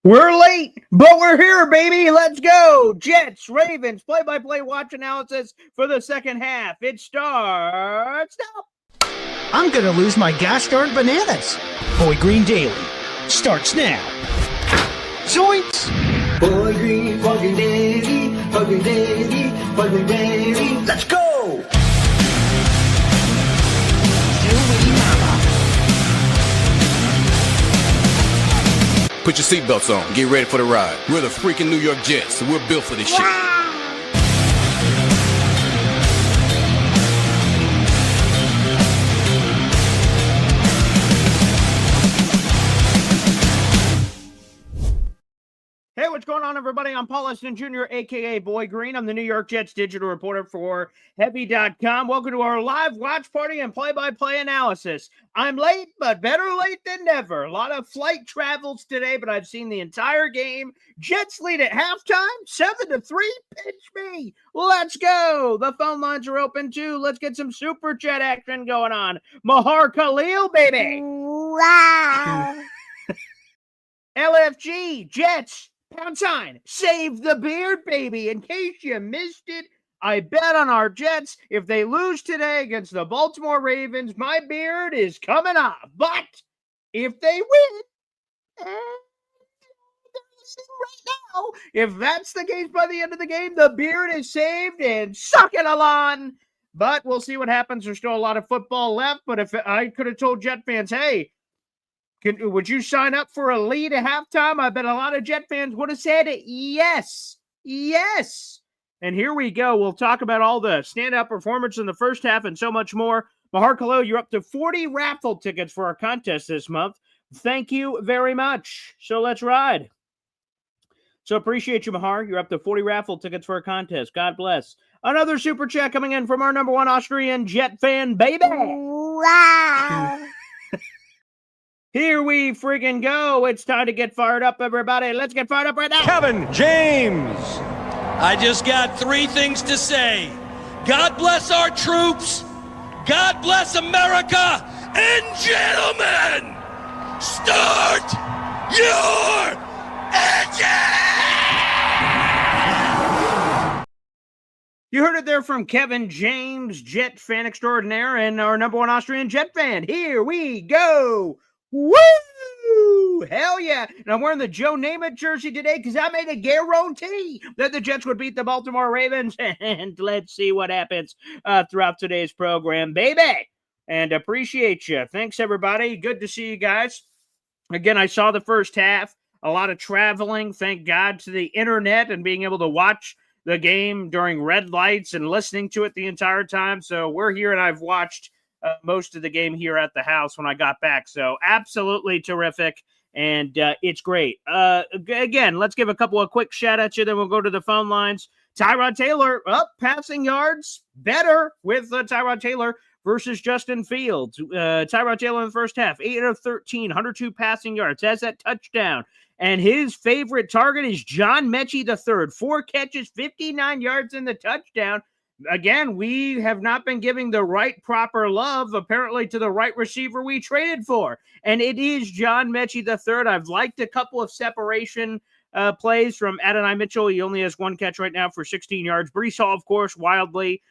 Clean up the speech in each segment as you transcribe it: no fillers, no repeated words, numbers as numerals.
We're late, but we're here, baby. Let's go. Jets, Ravens, play-by-play watch analysis for the second half. It starts now. I'm going to lose my gosh-darn bananas. Boy Green Daily starts now. Zoinks! Boy Green, Boy Green Daily, Boy Green Daily, Boy Green Daily. Let's go! Put your seatbelts on. Get ready for the ride. We're the freaking New York Jets, so we're built for this shit. Hey, what's going on, everybody? I'm Paul Eston Jr., a.k.a. Boy Green. I'm the New York Jets digital reporter for Heavy.com. Welcome to our live watch party and play-by-play analysis. I'm late, but better late than never. A lot of flight travels today, but I've seen the entire game. Jets lead at halftime, 7-3. Pitch me. Let's go. The phone lines are open, too. Let's get some super chat action going on. Mahar Khalil, baby. Wow. LFG, Jets. Pound sign, save the beard, baby. In case you missed it, I bet on our Jets. If they lose today against the Baltimore Ravens, my beard is coming off. But if they win, right now, if that's the case by the end of the game, the beard is saved and suck it, Alon. But we'll see what happens. There's still a lot of football left. But if I could have told Jet fans, hey, would you sign up for a lead at halftime? I bet a lot of Jet fans would have said yes. Yes. And here we go. We'll talk about all the standout performance in the first half and so much more. Mahar Khalil, you're up to 40 raffle tickets for our contest this month. Thank you very much. So let's ride. So appreciate you, Mahar. You're up to 40 raffle tickets for a contest. God bless. Another super chat coming in from our number one Austrian Jet fan, baby. Wow. Here we friggin' go. It's time to get fired up, everybody. Let's get fired up right now. Kevin James. I just got three things to say. God bless our troops. God bless America. And gentlemen, start your engine! You heard it there from Kevin James, Jet fan extraordinaire, and our number one Austrian Jet fan. Here we go. Woo! Hell yeah. And I'm wearing the Joe Namath jersey today because I made a guarantee that the Jets would beat the Baltimore Ravens. And let's see what happens throughout today's program, baby. And appreciate you. Thanks, everybody. Good to see you guys. Again, I saw the first half. A lot of traveling. Thank God to the internet and being able to watch the game during red lights and listening to it the entire time. So we're here and I've watched most of the game here at the house when I got back. So absolutely terrific. And it's great. Again, let's give a couple of quick shout outs here. Then we'll go to the phone lines. Tyrod Taylor up passing yards better with Tyrod Taylor versus Justin Fields. Tyrod Taylor in the first half, 8 of 13, 102 passing yards, has that touchdown. And his favorite target is John Mechie III. 4 catches, 59 yards in the touchdown. Again, we have not been giving the right proper love, apparently, to the right receiver we traded for. And it is John Mechie III. I've liked a couple of separation plays from Adonai Mitchell. He only has 1 catch right now for 16 yards. Breece Hall, of course, wildly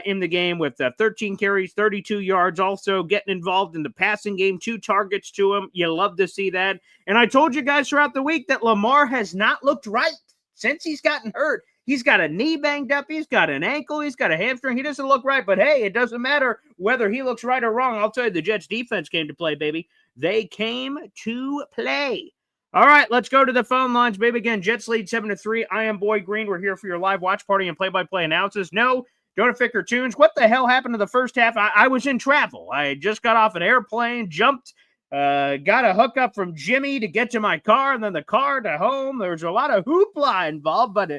in the game with 13 carries, 32 yards. Also getting involved in the passing game, 2 targets to him. You love to see that. And I told you guys throughout the week that Lamar has not looked right since he's gotten hurt. He's got a knee banged up. He's got an ankle. He's got a hamstring. He doesn't look right. But, hey, it doesn't matter whether he looks right or wrong. I'll tell you, the Jets defense came to play, baby. They came to play. All right, let's go to the phone lines, baby. Again, Jets lead 7-3. I am Boy Green. We're here for your live watch party and play-by-play analysis. No, don't fick or tunes. What the hell happened to the first half? I was in travel. I just got off an airplane, jumped, got a hookup from Jimmy to get to my car, and then the car to home. There was a lot of hoopla involved, but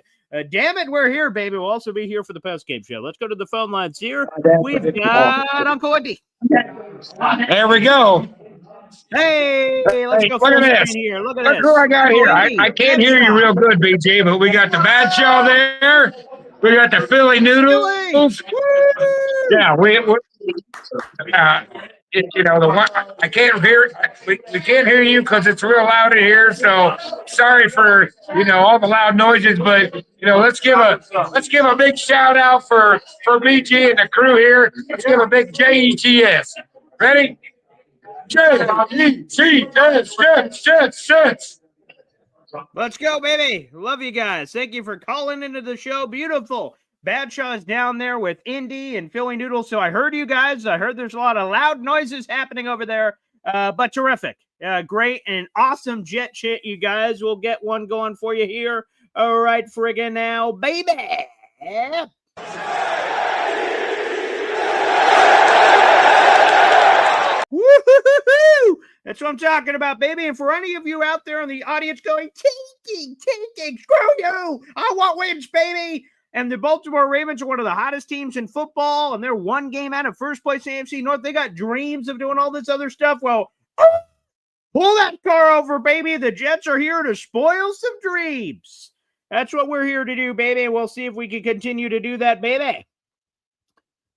damn it, we're here, baby. We'll also be here for the post-game show. Let's go to the phone lines here. We've got Uncle Andy. There we go. Hey, let's go. Look at this. Here. Look at Look this. who I got here. I can't hear you real good, BJ, but we got the Bad Show there. We got the Philly Noodles. Yeah, the one I can't hear. We can't hear you because it's real loud in here. So sorry for all the loud noises, but let's give a big shout out for BG and the crew here. Let's give a big JETS. Ready? JETS, Jets. Let's go, baby. Love you guys. Thank you for calling into the show. Beautiful. Badshaw's down there with Indy and Philly Noodles. So I heard you guys. I heard there's a lot of loud noises happening over there, but terrific. Great and awesome jet chat, you guys. We'll get one going for you here. All right, friggin' now, baby. Woo-hoo-hoo-hoo! That's what I'm talking about, baby. And for any of you out there in the audience going, tanking, screw you. I want wins, baby. And the Baltimore Ravens are one of the hottest teams in football, and they're one game out of first place in AFC North. They got dreams of doing all this other stuff. Well, pull that car over, baby. The Jets are here to spoil some dreams. That's what we're here to do, baby. We'll see if we can continue to do that, baby.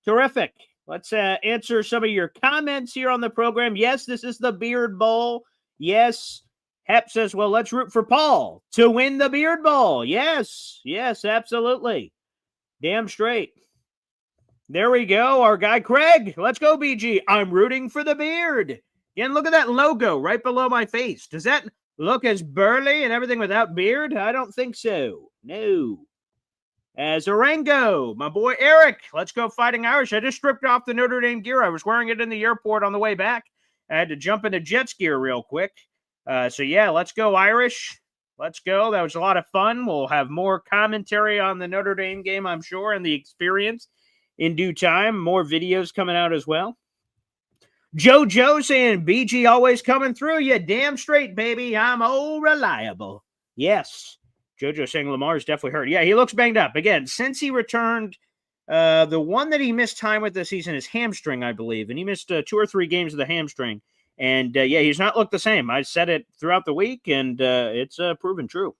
Terrific. Let's answer some of your comments here on the program. Yes, this is the Beard Bowl. Yes. Hep says, well, let's root for Paul to win the Beard Bowl. Yes, absolutely. Damn straight. There we go. Our guy Craig. Let's go, BG. I'm rooting for the beard. Again, look at that logo right below my face. Does that look as burly and everything without beard? I don't think so. No. As Orango, my boy Eric. Let's go Fighting Irish. I just stripped off the Notre Dame gear. I was wearing it in the airport on the way back. I had to jump into Jets gear real quick. So, yeah, let's go Irish. Let's go. That was a lot of fun. We'll have more commentary on the Notre Dame game, I'm sure, and the experience in due time. More videos coming out as well. JoJo saying, BG always coming through. You damn straight, baby. I'm old reliable. Yes. JoJo saying Lamar's definitely hurt. Yeah, he looks banged up. Again, since he returned, the one that he missed time with this season is hamstring, I believe. And he missed 2 or 3 games of the hamstring. And, yeah, he's not looked the same. I said it throughout the week, and it's proven true.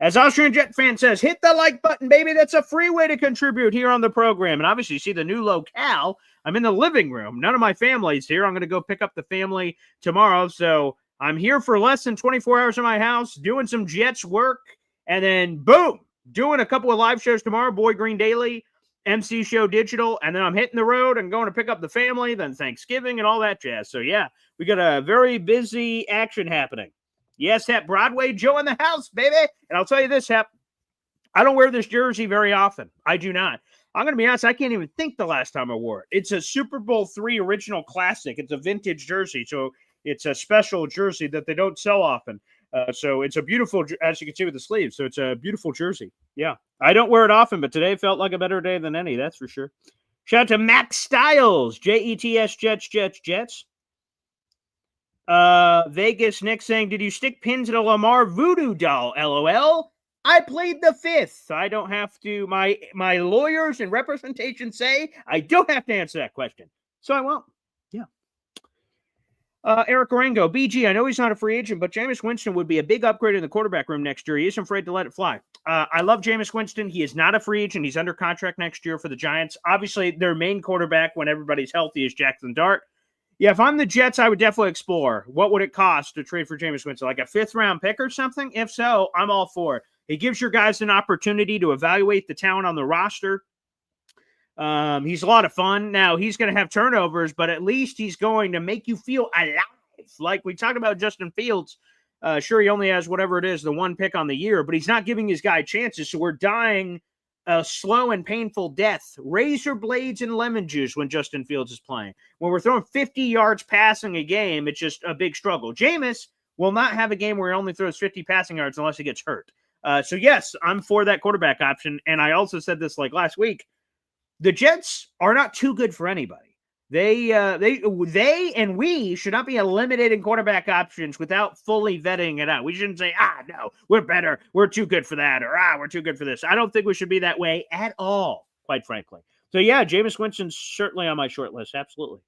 As Austrian Jet fan says, hit the like button, baby. That's a free way to contribute here on the program. And obviously, you see the new locale. I'm in the living room. None of my family's here. I'm going to go pick up the family tomorrow. So I'm here for less than 24 hours in my house, doing some Jets work. And then, boom, doing a couple of live shows tomorrow, Boy Green Daily, MC Show Digital, and then I'm hitting the road and going to pick up the family, then Thanksgiving and all that jazz. So, yeah, we got a very busy action happening. Yes, Hep, Broadway Joe in the house, baby. And I'll tell you this, Hep, I don't wear this jersey very often. I do not. I'm going to be honest, I can't even think the last time I wore it. It's a Super Bowl III original classic. It's a vintage jersey, so it's a special jersey that they don't sell often. So it's a beautiful, as you can see with the sleeves. So it's a beautiful jersey. Yeah. I don't wear it often, but today felt like a better day than any. That's for sure. Shout out to Max Styles. JETS Jets. Vegas Nick saying, did you stick pins in a Lamar voodoo doll? LOL. I played the 5th. I don't have to. My lawyers and representation say I don't have to answer that question. So I won't. Yeah. Eric Orango, BG, I know he's not a free agent, but Jameis Winston would be a big upgrade in the quarterback room next year. He isn't afraid to let it fly. I love Jameis Winston. He is not a free agent. He's under contract next year for the Giants. Obviously, their main quarterback when everybody's healthy is Jackson Dart. Yeah, if I'm the Jets, I would definitely explore what would it cost to trade for Jameis Winston, like a 5th-round pick or something? If so, I'm all for it. It gives your guys an opportunity to evaluate the talent on the roster. He's a lot of fun. Now, he's going to have turnovers, but at least he's going to make you feel alive. Like we talked about Justin Fields. Sure, he only has whatever it is, the 1 pick on the year, but he's not giving his guy chances, so we're dying a slow and painful death. Razor blades and lemon juice when Justin Fields is playing. When we're throwing 50 yards passing a game, it's just a big struggle. Jameis will not have a game where he only throws 50 passing yards unless he gets hurt. So, yes, I'm for that quarterback option. And I also said this like last week. The Jets are not too good for anybody. They and we should not be eliminating quarterback options without fully vetting it out. We shouldn't say, no, we're better. We're too good for that. Or, we're too good for this. I don't think we should be that way at all, quite frankly. So, yeah, Jameis Winston's certainly on my short list. Absolutely.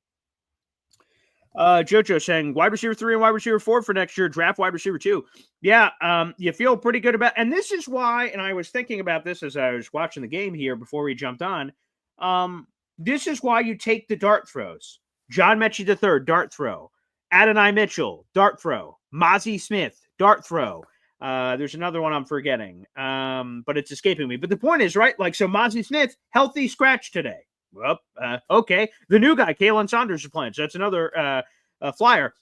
Jojo saying wide receiver 3 and wide receiver 4 for next year. Draft wide receiver 2. Yeah, you feel pretty good about. And this is why. And I was thinking about this as I was watching the game here before we jumped on. This is why you take the dart throws. John Mechie III, dart throw. Adonai Mitchell, dart throw. Mozzie Smith, dart throw. There's another one I'm forgetting, but it's escaping me. But the point is, right? Like, so Mozzie Smith, healthy scratch today. Well, okay. The new guy, Kalen Saunders, is playing. So that's another flyer.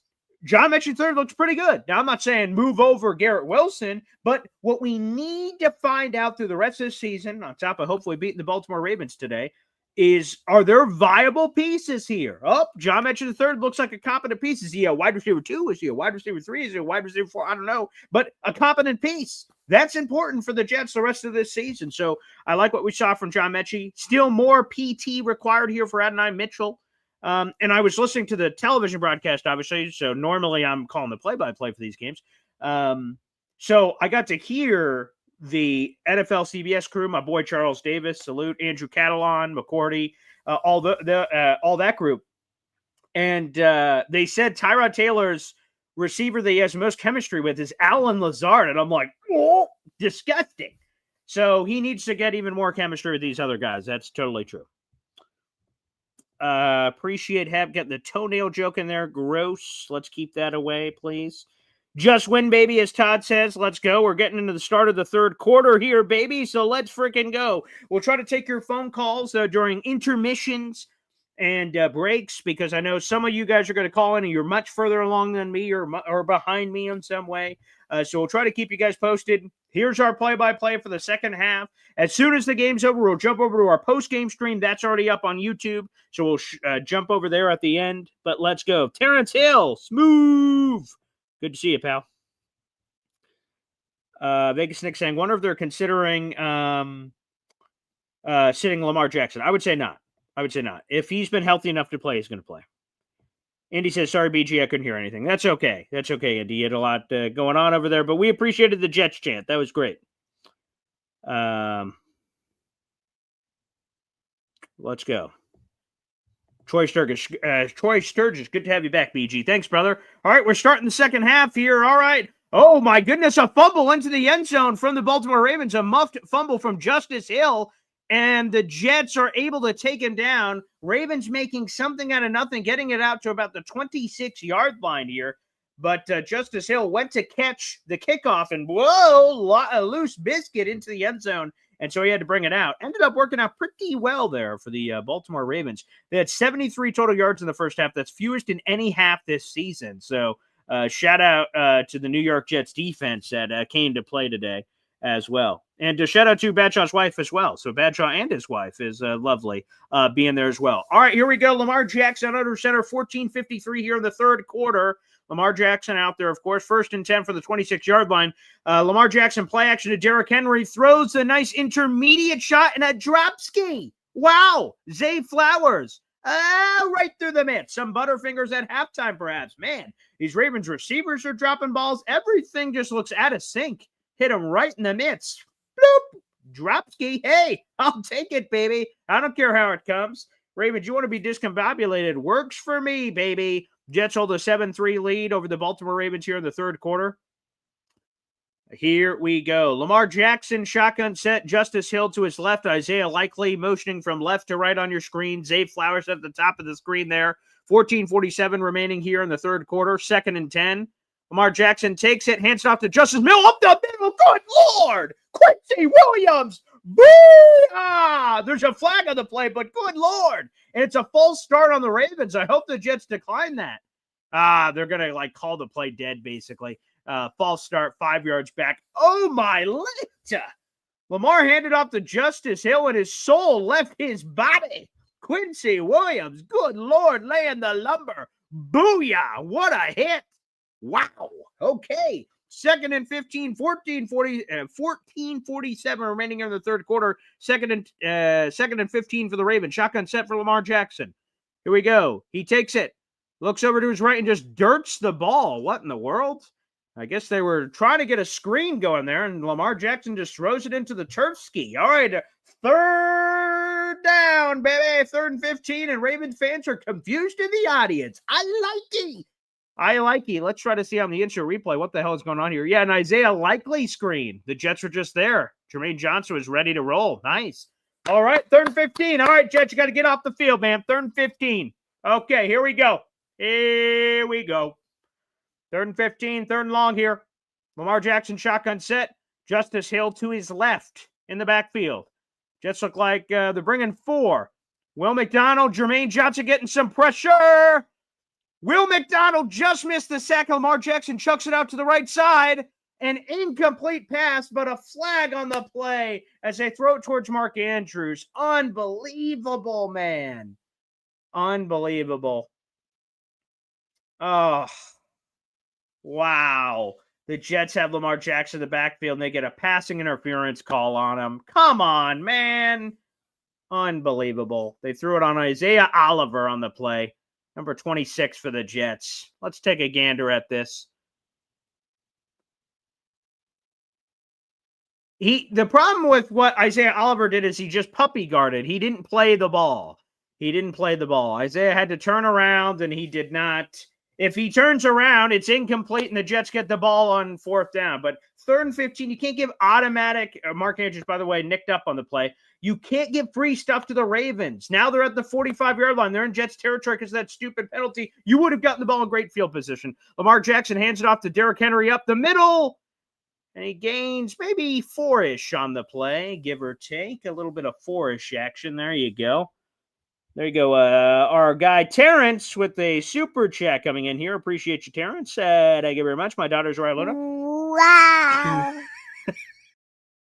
John Mechie III looks pretty good. Now, I'm not saying move over Garrett Wilson, but what we need to find out through the rest of the season, on top of hopefully beating the Baltimore Ravens today, is are there viable pieces here? Oh, John Mechie III looks like a competent piece. Is he a wide receiver 2? Is he a wide receiver 3? Is he a wide receiver 4? I don't know, but a competent piece. That's important for the Jets the rest of this season. So I like what we saw from John Mechie. Still more PT required here for Adonai Mitchell. And I was listening to the television broadcast, obviously. So normally I'm calling the play-by-play for these games. So I got to hear the NFL CBS crew, my boy Charles Davis, salute, Andrew Catalan, McCourty, all that group. And they said Tyrod Taylor's receiver that he has the most chemistry with is Alan Lazard. And I'm like, oh, disgusting. So he needs to get even more chemistry with these other guys. That's totally true. Appreciate Hab getting the toenail joke in there. Gross. Let's keep that away, please. Just win, baby, as Todd says. Let's go. We're getting into the start of the third quarter here, baby. So let's freaking go. We'll try to take your phone calls during intermissions and breaks, because I know some of you guys are going to call in and you're much further along than me or behind me in some way. So we'll try to keep you guys posted. Here's our play-by-play for the second half. As soon as the game's over, we'll jump over to our post-game stream. That's already up on YouTube, so we'll jump over there at the end. But let's go. Terrence Hill, smooth. Good to see you, pal. Vegas Nick saying, wonder if they're considering sitting Lamar Jackson. I would say not. If he's been healthy enough to play, he's going to play. Andy says, sorry, BG, I couldn't hear anything. That's okay. Andy. You had a lot going on over there, but we appreciated the Jets chant. That was great. Let's go. Troy Sturgis, good to have you back, BG. Thanks, brother. All right, we're starting the second half here. All right. Oh, my goodness, a fumble into the end zone from the Baltimore Ravens, a muffed fumble from Justice Hill, and the Jets are able to take him down. Ravens making something out of nothing, getting it out to about the 26-yard line here. But Justice Hill went to catch the kickoff, and whoa, a loose biscuit into the end zone. And so he had to bring it out. Ended up working out pretty well there for the Baltimore Ravens. They had 73 total yards in the first half. That's fewest in any half this season. So shout out to the New York Jets defense that came to play today as well. And shout out to Badshaw's wife as well. So Badshaw and his wife is lovely being there as well. All right, here we go. Lamar Jackson under center, 14:53 here in the third quarter. Lamar Jackson out there, of course. 1st and 10 for the 26-yard line. Lamar Jackson play action to Derrick Henry. Throws a nice intermediate shot and a drop ski. Wow. Zay Flowers. Right through the mitt. Some Butterfingers at halftime, perhaps. Man, these Ravens receivers are dropping balls. Everything just looks out of sync. Hit him right in the midst. Bloop. Drop ski. Hey, I'll take it, baby. I don't care how it comes. Ravens, you want to be discombobulated. Works for me, baby. Jets hold a 7-3 lead over the Baltimore Ravens here in the third quarter. Here we go. Lamar Jackson, shotgun set. Justice Hill to his left. Isaiah Likely motioning from left to right on your screen. Zay Flowers at the top of the screen there. 14:47 remaining here in the third quarter. 2nd and 10. Lamar Jackson takes it, hands it off to Justice Mill. Up the middle. Good Lord. Quincy Williams. Boo! There's a flag on the play, but good Lord. And it's a false start on the Ravens. I hope the Jets decline that. They're going to call the play dead, basically. False start, 5 yards back. Oh, my Lita. Lamar handed off to Justice Hill, and his soul left his body. Quincy Williams, good Lord, laying the lumber. Booyah. What a hit. Wow. Okay. 2nd and 15, 14:47 remaining in the third quarter. 2nd and 15 for the Ravens. Shotgun set for Lamar Jackson. Here we go. He takes it, looks over to his right, and just dirts the ball. What in the world? I guess they were trying to get a screen going there, and Lamar Jackson just throws it into the turf ski. All right, 3rd down, baby. 3rd and 15, and Ravens fans are confused in the audience. I like it. Let's try to see on the instant replay what the hell is going on here. Yeah, an Isaiah Likely screen. The Jets were just there. Jermaine Johnson was ready to roll. Nice. All right, 3rd and 15. All right, Jets, you got to get off the field, man. 3rd and 15. Okay, here we go. Here we go. 3rd and 15, 3rd and long here. Lamar Jackson shotgun set. Justice Hill to his left in the backfield. Jets look like they're bringing 4. Will McDonald, Jermaine Johnson getting some pressure. Will McDonald just missed the sack. Lamar Jackson chucks it out to the right side. An incomplete pass, but a flag on the play as they throw it towards Mark Andrews. Unbelievable, man. Unbelievable. Oh, wow. The Jets have Lamar Jackson in the backfield, and they get a passing interference call on him. Come on, man. Unbelievable. They threw it on Isaiah Oliver on the play. Number 26 for the Jets. Let's take a gander at this. The problem with what Isaiah Oliver did is he just puppy guarded. He didn't play the ball. Isaiah had to turn around, and he did not. If he turns around, it's incomplete, and the Jets get the ball on 4th down. But 3rd and 15, you can't give automatic. Mark Andrews, by the way, nicked up on the play. You can't give free stuff to the Ravens. Now they're at the 45-yard line. They're in Jets territory because of that stupid penalty. You would have gotten the ball in great field position. Lamar Jackson hands it off to Derrick Henry up the middle. And he gains maybe 4-ish on the play, give or take. A little bit of 4-ish action. There you go. There you go. Our guy Terrence with a super chat coming in here. Appreciate you, Terrence. Thank you very much. My daughter's right, Luna. Wow.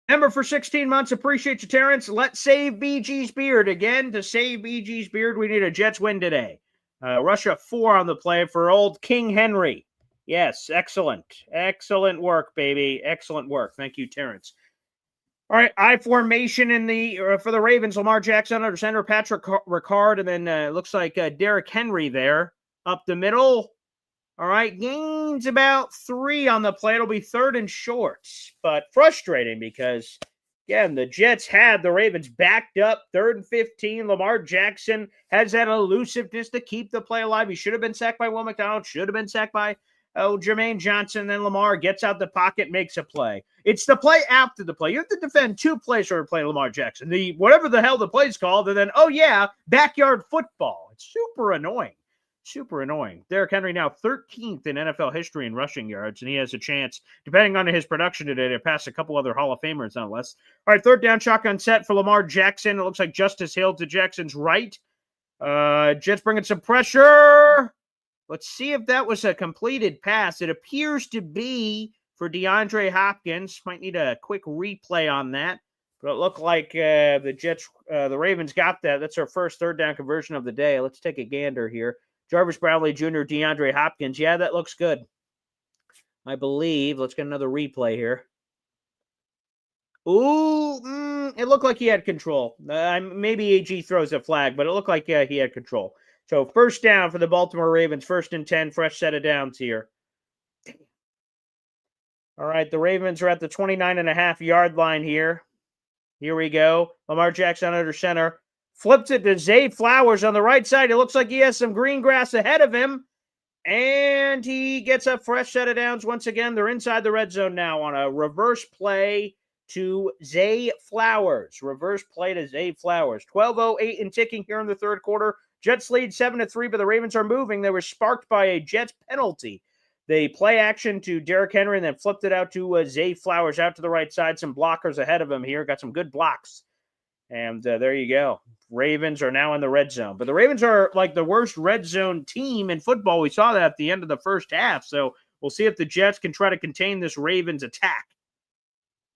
Member for 16 months. Appreciate you, Terrence. Let's save BG's beard. Again, to save BG's beard, we need a Jets win today. Russia 4 on the play for old King Henry. Yes, excellent. Excellent work, baby. Excellent work. Thank you, Terrence. All right, I formation for the Ravens. Lamar Jackson under center, Patrick Ricard, and then looks like Derrick Henry there up the middle. All right, gains about 3 on the play. It'll be 3rd and short, but frustrating because, again, the Jets had the Ravens backed up. 3rd and 15. Lamar Jackson has that elusiveness to keep the play alive. He should have been sacked by Will McDonald. Should have been sacked by Jermaine Johnson. Then Lamar gets out the pocket, makes a play. It's the play after the play. You have to defend 2 plays for playing Lamar Jackson. Whatever the hell the play's called, and then, oh yeah, backyard football. It's super annoying. Super annoying. Derrick Henry now 13th in NFL history in rushing yards, and he has a chance, depending on his production today, to pass a couple other Hall of Famers, no less. All right, 3rd down shotgun set for Lamar Jackson. It looks like Justice Hill to Jackson's right. Jets bringing some pressure. Let's see if that was a completed pass. It appears to be for DeAndre Hopkins. Might need a quick replay on that. But it looked like the Ravens got that. That's our first 3rd down conversion of the day. Let's take a gander here. Jarvis Bradley Jr., DeAndre Hopkins. Yeah, that looks good. I believe. Let's get another replay here. Ooh, it looked like he had control. Maybe AG throws a flag, but it looked like he had control. So 1st down for the Baltimore Ravens. 1st and 10, fresh set of downs here. All right, the Ravens are at the 29.5-yard line here. Here we go. Lamar Jackson under center. Flips it to Zay Flowers on the right side. It looks like he has some green grass ahead of him. And he gets a fresh set of downs once again. They're inside the red zone now on a reverse play to Zay Flowers. Reverse play to Zay Flowers. 12:08 and ticking here in the 3rd quarter. Jets lead 7-3, but the Ravens are moving. They were sparked by a Jets penalty. They play action to Derrick Henry and then flipped it out to Zay Flowers out to the right side. Some blockers ahead of him here. Got some good blocks. And there you go. Ravens are now in the red zone. But the Ravens are like the worst red zone team in football. We saw that at the end of the first half. So we'll see if the Jets can try to contain this Ravens attack.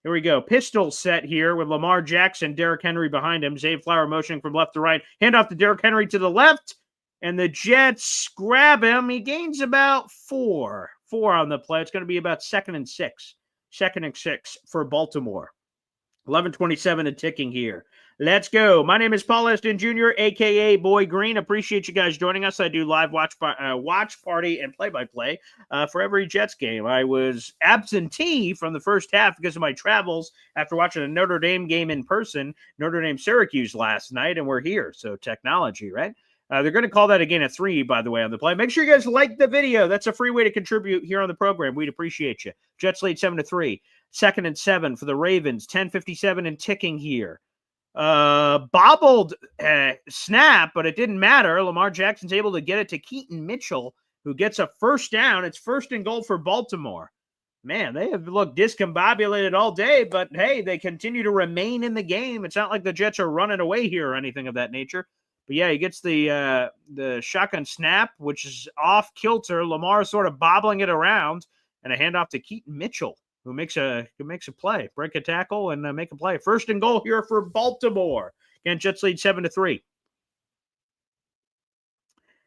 Here we go. Pistol set here with Lamar Jackson, Derrick Henry behind him. Zay Flower motioning from left to right. Hand off to Derrick Henry to the left. And the Jets grab him. He gains about 4 on the play. It's going to be about 2nd and 6. 2nd and 6 for Baltimore. 11:27 and ticking here. Let's go. My name is Paul Eston Jr., a.k.a. Boy Green. Appreciate you guys joining us. I do live watch party and play-by-play for every Jets game. I was absentee from the first half because of my travels after watching a Notre Dame game in person, Notre Dame-Syracuse last night, and we're here. So technology, right? They're going to call that again a 3, by the way, on the play. Make sure you guys like the video. That's a free way to contribute here on the program. We'd appreciate you. Jets lead 7-3. 2nd and 7 for the Ravens. 10:57 and ticking here. bobbled snap, but it didn't matter. Lamar Jackson's able to get it to Keaton Mitchell, who gets a first down. It's 1st and goal for Baltimore. Man, they have looked discombobulated all day, but hey, they continue to remain in the game. It's not like the Jets are running away here or anything of that nature. But yeah, he gets the shotgun snap, which is off kilter. Lamar sort of bobbling it around, and a handoff to Keaton Mitchell, who makes a play, break a tackle, and make a play. 1st and goal here for Baltimore. Again, Jets lead 7-3.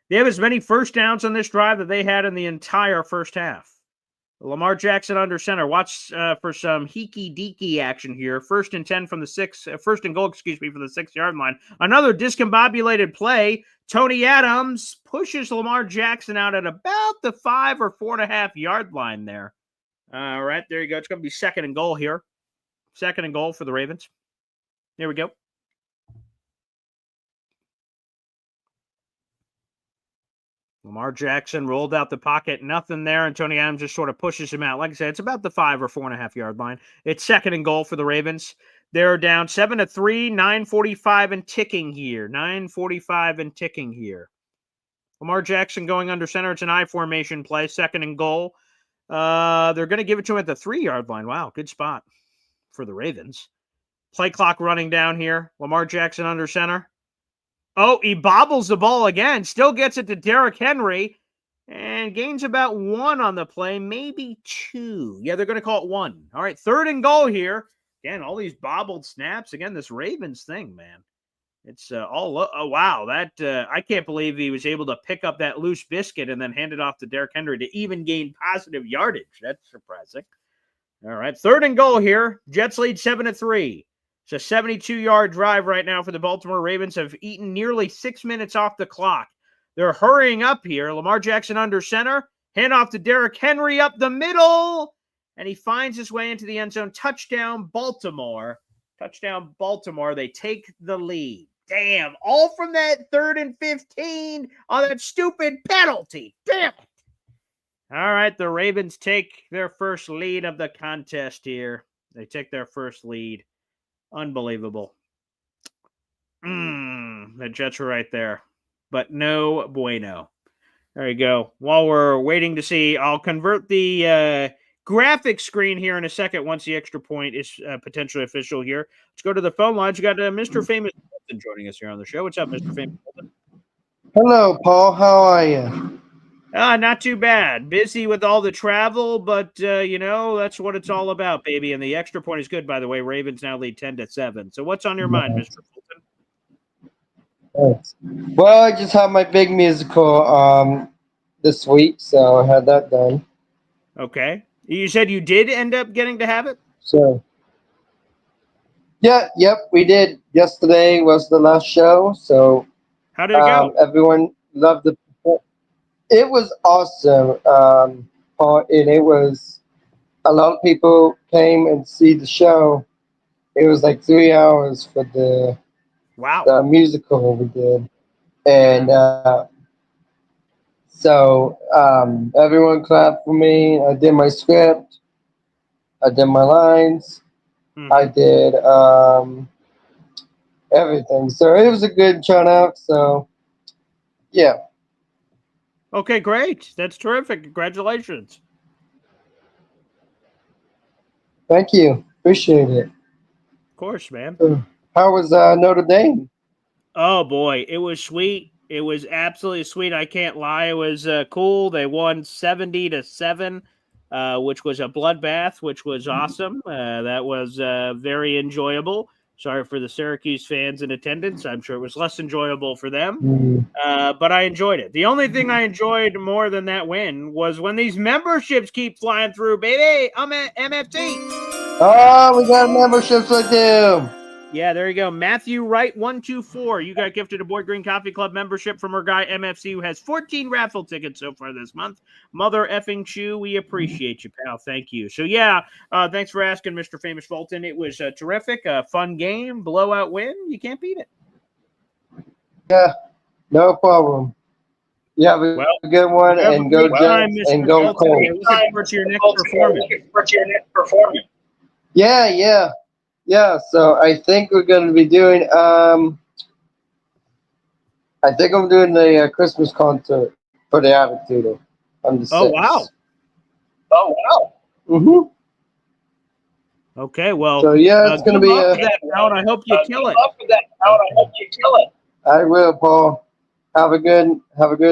They have as many first downs on this drive that they had in the entire first half. Lamar Jackson under center. Watch for some heeky-deeky action here. 1st and 10 from the 1st and goal, from the 6-yard line. Another discombobulated play. Tony Adams pushes Lamar Jackson out at about the 5 or 4.5 yard line there. All right, there you go. It's going to be 2nd and goal here. 2nd and goal for the Ravens. There we go. Lamar Jackson rolled out the pocket, nothing there, and Tony Adams just sort of pushes him out. Like I said, it's about the 5 or 4.5 yard line. It's 2nd and goal for the Ravens. They're down 7-3, 9:45 and ticking here. 9:45 and ticking here. Lamar Jackson going under center. It's an I formation play, 2nd and goal. They're going to give it to him at the 3 yard line. Wow, good spot for the Ravens. Play clock running down here. Lamar Jackson under center. Oh, he bobbles the ball again. Still gets it to Derrick Henry and gains about 1 on the play, maybe 2. Yeah, they're going to call it 1. All right, 3rd and goal here. Again, all these bobbled snaps. Again, this Ravens thing, man. It's all oh, wow. That I can't believe he was able to pick up that loose biscuit and then hand it off to Derrick Henry to even gain positive yardage. That's surprising. All right, 3rd and goal here. Jets lead 7-3. It's a 72-yard drive right now for the Baltimore Ravens. Have eaten nearly 6 minutes off the clock. They're hurrying up here. Lamar Jackson under center. Handoff to Derrick Henry up the middle. And he finds his way into the end zone. Touchdown, Baltimore. Touchdown, Baltimore. They take the lead. Damn. All from that 3rd and 15 on that stupid penalty. Damn it. All right, the Ravens take their first lead of the contest here. They take their first lead. Unbelievable. The Jets are right there. But no bueno. There you go. While we're waiting to see, I'll convert the graphic screen here in a second once the extra point is potentially official here. Let's go to the phone lines. You got Mr. Famous Bolton joining us here on the show. What's up, Mr. Famous Bolton? Hello, Paul. How are you? Not too bad. Busy with all the travel, but, that's what it's all about, baby. And the extra point is good, by the way. Ravens now lead 10-7. So what's on your mind, Mr. Fulton? Thanks. Well, I just had my big musical this week, so I had that done. Okay. You said you did end up getting to have it? So, yep, we did. Yesterday was the last show, so how did it go? Everyone loved the performance. It was awesome, Paul, and it was a lot of people came and see the show. It was like 3 hours for the musical we did, and so everyone clapped for me. I did my script, I did my lines, I did everything. So it was a good turnout. So yeah. Okay, great. That's terrific. Congratulations. Thank you. Appreciate it. Of course, man. How was Notre Dame? Oh, boy. It was sweet. It was absolutely sweet. I can't lie. It was cool. They won 70-7, which was a bloodbath, which was awesome. That was very enjoyable. Sorry for the Syracuse fans in attendance. I'm sure it was less enjoyable for them, but I enjoyed it. The only thing I enjoyed more than that win was when these memberships keep flying through, baby. I'm at MFT. Oh, we got memberships with you. Yeah, there you go. Matthew Wright 124. You got gifted a Boyd Green Coffee Club membership from our guy MFC, who has 14 raffle tickets so far this month. Mother effing chew, we appreciate you, pal. Thank you. So yeah, thanks for asking, Mr. Famous Fulton. It was terrific, a fun game, blowout win. You can't beat it. Yeah, no problem. Yeah, a good one, and go Jets, and go Colts. Looking forward to your next performance. Yeah. Yeah, so I think we're going to be doing. I think I'm doing the Christmas concert for the Attitude on the 6th. Oh, wow. Oh wow. Mhm. Okay, well, So yeah, it's going to good be luck a. with that, Howard. I hope you kill it. I hope you kill it. I will, Paul. Have a good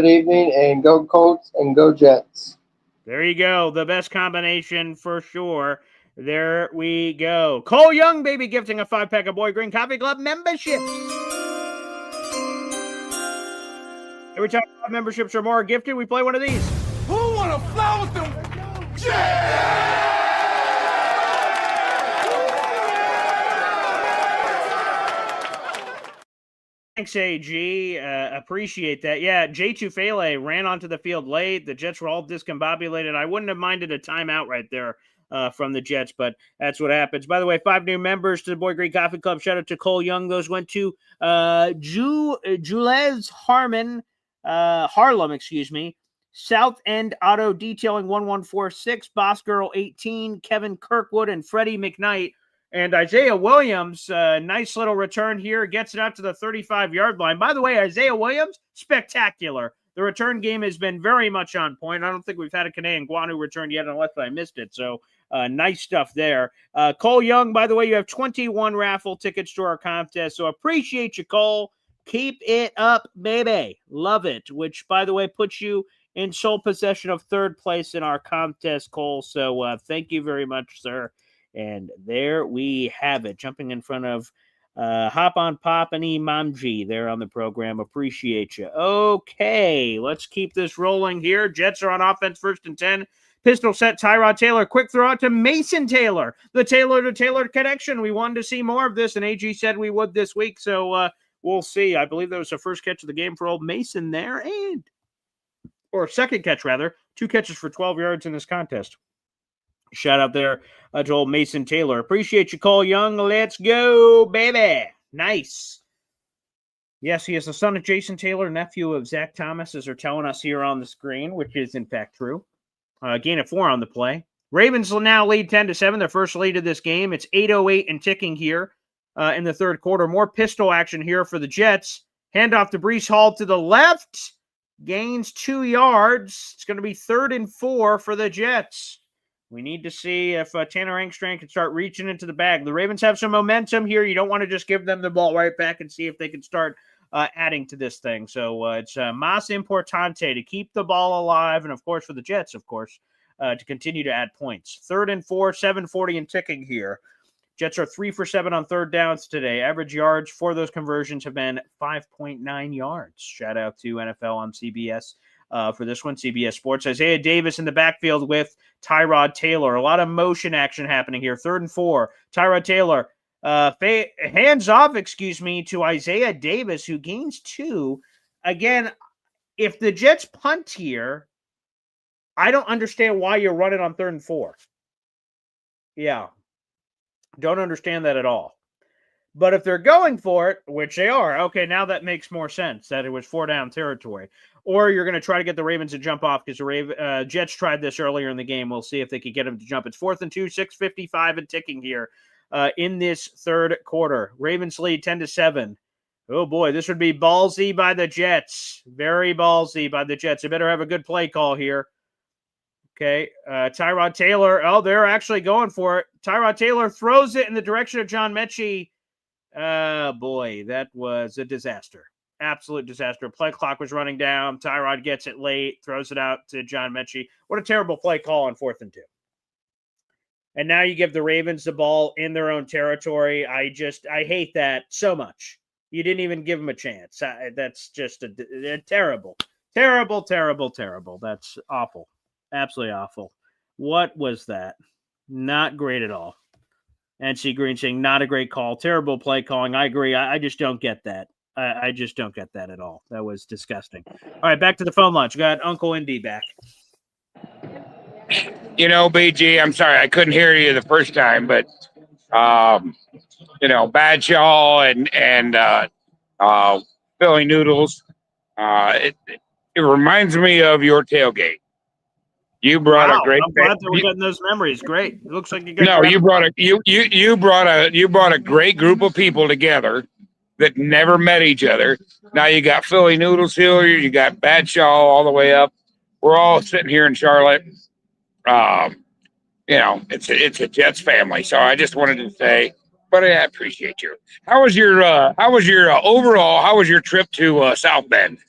evening, and go Colts and go Jets. There you go. The best combination for sure. There we go. Cole Young, baby, gifting a 5-pack of Boy Green Coffee Club memberships. Every time 5 memberships or more are gifted, we play one of these. Who wanna fly with them? Thanks, AG. Appreciate that. Yeah, J2 Fele ran onto the field late. The Jets were all discombobulated. I wouldn't have minded a timeout right there from the Jets, but that's what happens. By the way, 5 new members to the Boy Great Coffee Club. Shout out to Cole Young. Those went to Jules Harlem, South End Auto Detailing 1146, Boss Girl 18, Kevin Kirkwood, and Freddie McKnight. And Isaiah Williams, nice little return here, gets it out to the 35-yard line. By the way, Isaiah Williams, spectacular. The return game has been very much on point. I don't think we've had a Canadian Guanu return yet unless I missed it. So nice stuff there. Cole Young, by the way, you have 21 raffle tickets to our contest. So appreciate you, Cole. Keep it up, baby. Love it. Which, by the way, puts you in sole possession of 3rd place in our contest, Cole. So thank you very much, sir. And there we have it. Jumping in front of Hop on Pop and Imamji there on the program. Appreciate you. Okay, let's keep this rolling here. Jets are on offense, 1st and 10. Pistol set, Tyrod Taylor. Quick throw out to Mason Taylor. The Taylor-to-Taylor connection. We wanted to see more of this, and AG said we would this week, so we'll see. I believe that was the first catch of the game for old Mason there, or second catch, rather. 2 catches for 12 yards in this contest. Shout out there to old Mason Taylor. Appreciate you, Cole Young. Let's go, baby. Nice. Yes, he is the son of Jason Taylor, nephew of Zach Thomas, as they're telling us here on the screen, which is in fact true. Gain of 4 on the play. Ravens will now lead 10-7, their first lead of this game. It's 8:08 and ticking here in the 3rd quarter. More pistol action here for the Jets. Handoff to Breece Hall to the left. Gains 2 yards. It's going to be 3rd and 4 for the Jets. We need to see if Tanner Engstrand can start reaching into the bag. The Ravens have some momentum here. You don't want to just give them the ball right back and see if they can start adding to this thing. So it's mas importante to keep the ball alive. And, of course, for the Jets, to continue to add points. 3rd and 4, 7:40 and ticking here. Jets are 3 for 7 on 3rd downs today. Average yards for those conversions have been 5.9 yards. Shout out to NFL on CBS. For this one, CBS Sports. Isaiah Davis in the backfield with Tyrod Taylor. A lot of motion action happening here. 3rd and 4. Tyrod Taylor hands off, to Isaiah Davis, who gains 2. Again, if the Jets punt here, I don't understand why you're running on 3rd and 4. Yeah. Don't understand that at all. But if they're going for it, which they are, okay, now that makes more sense that it was 4-down territory. Or you're going to try to get the Ravens to jump off because the Jets tried this earlier in the game. We'll see if they can get them to jump. It's 4th and 2, 6:55 and ticking here in this 3rd quarter. Ravens lead 10-7. Oh, boy, this would be ballsy by the Jets. Very ballsy by the Jets. They better have a good play call here. Okay, Tyrod Taylor. Oh, they're actually going for it. Tyrod Taylor throws it in the direction of John Mechie. Boy, that was a disaster. Absolute disaster. Play clock was running down. Tyrod gets it late, throws it out to John Mechie. What a terrible play call on 4th and 2. And now you give the Ravens the ball in their own territory. I hate that so much. You didn't even give them a chance. That's just a terrible. That's awful. Absolutely awful. What was that? Not great at all. NC Green saying not a great call. Terrible play calling. I agree. I just don't get that. I just don't get that at all. That was disgusting. All right, back to the phone line. We got Uncle Indy back. BG, I'm sorry I couldn't hear you the first time, but Badshaw and Philly Noodles. It reminds me of your tailgate. You brought Wow, a great. I'm glad that we're getting those memories. Great. It looks like you got No, you brought a you brought a great group of people together that never met each other. Now you got Philly Noodles here, you got Badshaw all the way up. We're all sitting here in Charlotte. Um, it's a Jets family. So I just wanted to say, buddy, I appreciate you. How was your overall? How was your trip to South Bend?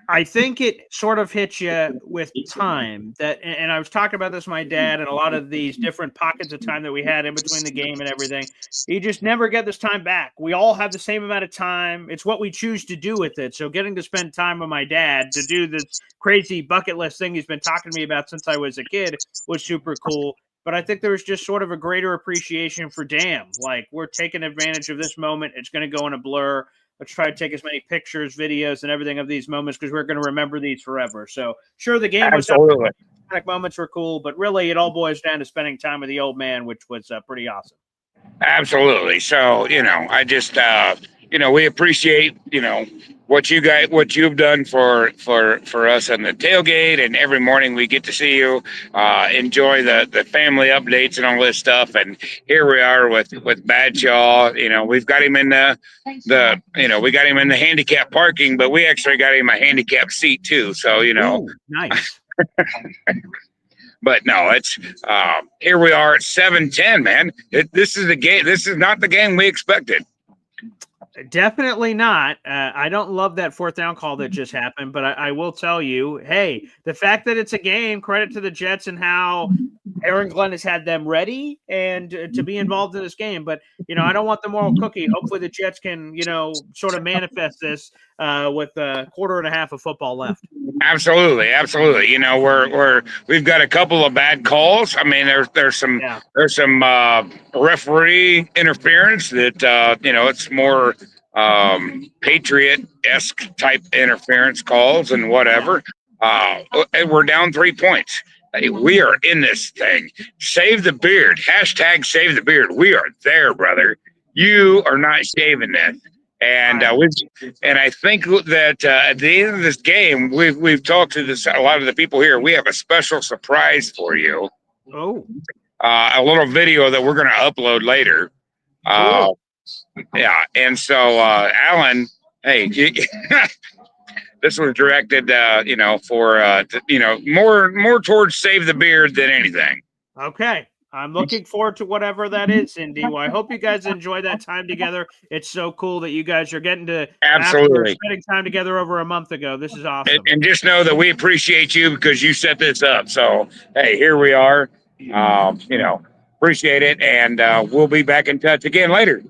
I think it sort of hits you with time that, and I was talking about this with my dad and a lot of these different pockets of time that we had in between the game and everything. You just never get this time back. We all have the same amount of time. It's what we choose to do with it. So getting to spend time with my dad to do this crazy bucket list thing he's been talking to me about since I was a kid was super cool. But I think there was just sort of a greater appreciation for damn, like we're taking advantage of this moment. It's going to go in a blur. Let's try to take as many pictures, videos, and everything of these moments because we're going to remember these forever. So, sure, the game was Absolutely. moments were cool, but really, it all boils down to spending time with the old man, which was pretty awesome. Absolutely. So, I just, we appreciate, what you've done for us on the tailgate, and every morning we get to see you, enjoy the family updates and all this stuff. And here we are with Badshaw. We've got him in we got him in the handicap parking, but we actually got him a handicap seat too. So, Ooh, nice. But no, it's here we are at 7-10, man. This is the game. This is not the game we expected. Definitely not. I don't love that fourth down call that just happened, but I will tell you, hey, the fact that it's a game, credit to the Jets and how Aaron Glenn has had them ready and to be involved in this game. But, I don't want the moral cookie. Hopefully the Jets can, sort of manifest this with a quarter and a half of football left. Absolutely, absolutely. We've got a couple of bad calls. I mean, there's some referee interference that it's more Patriot-esque type interference calls and whatever. And we're down 3 points. Hey, we are in this thing. Save the beard. Hashtag save the beard. We are there, brother. You are not shaving this. And I think that at the end of this game, we've talked to a lot of the people here. We have a special surprise for you. Oh, a little video that we're going to upload later. cool. Yeah, and so Alan, hey, this was directed, for more towards save the beard than anything. Okay. I'm looking forward to whatever that is, Indy. Well, I hope you guys enjoy that time together. It's so cool that you guys are getting to Absolutely after spending time together over a month ago. This is awesome. And just know that we appreciate you because you set this up. So hey, here we are. Appreciate it, and we'll be back in touch again later.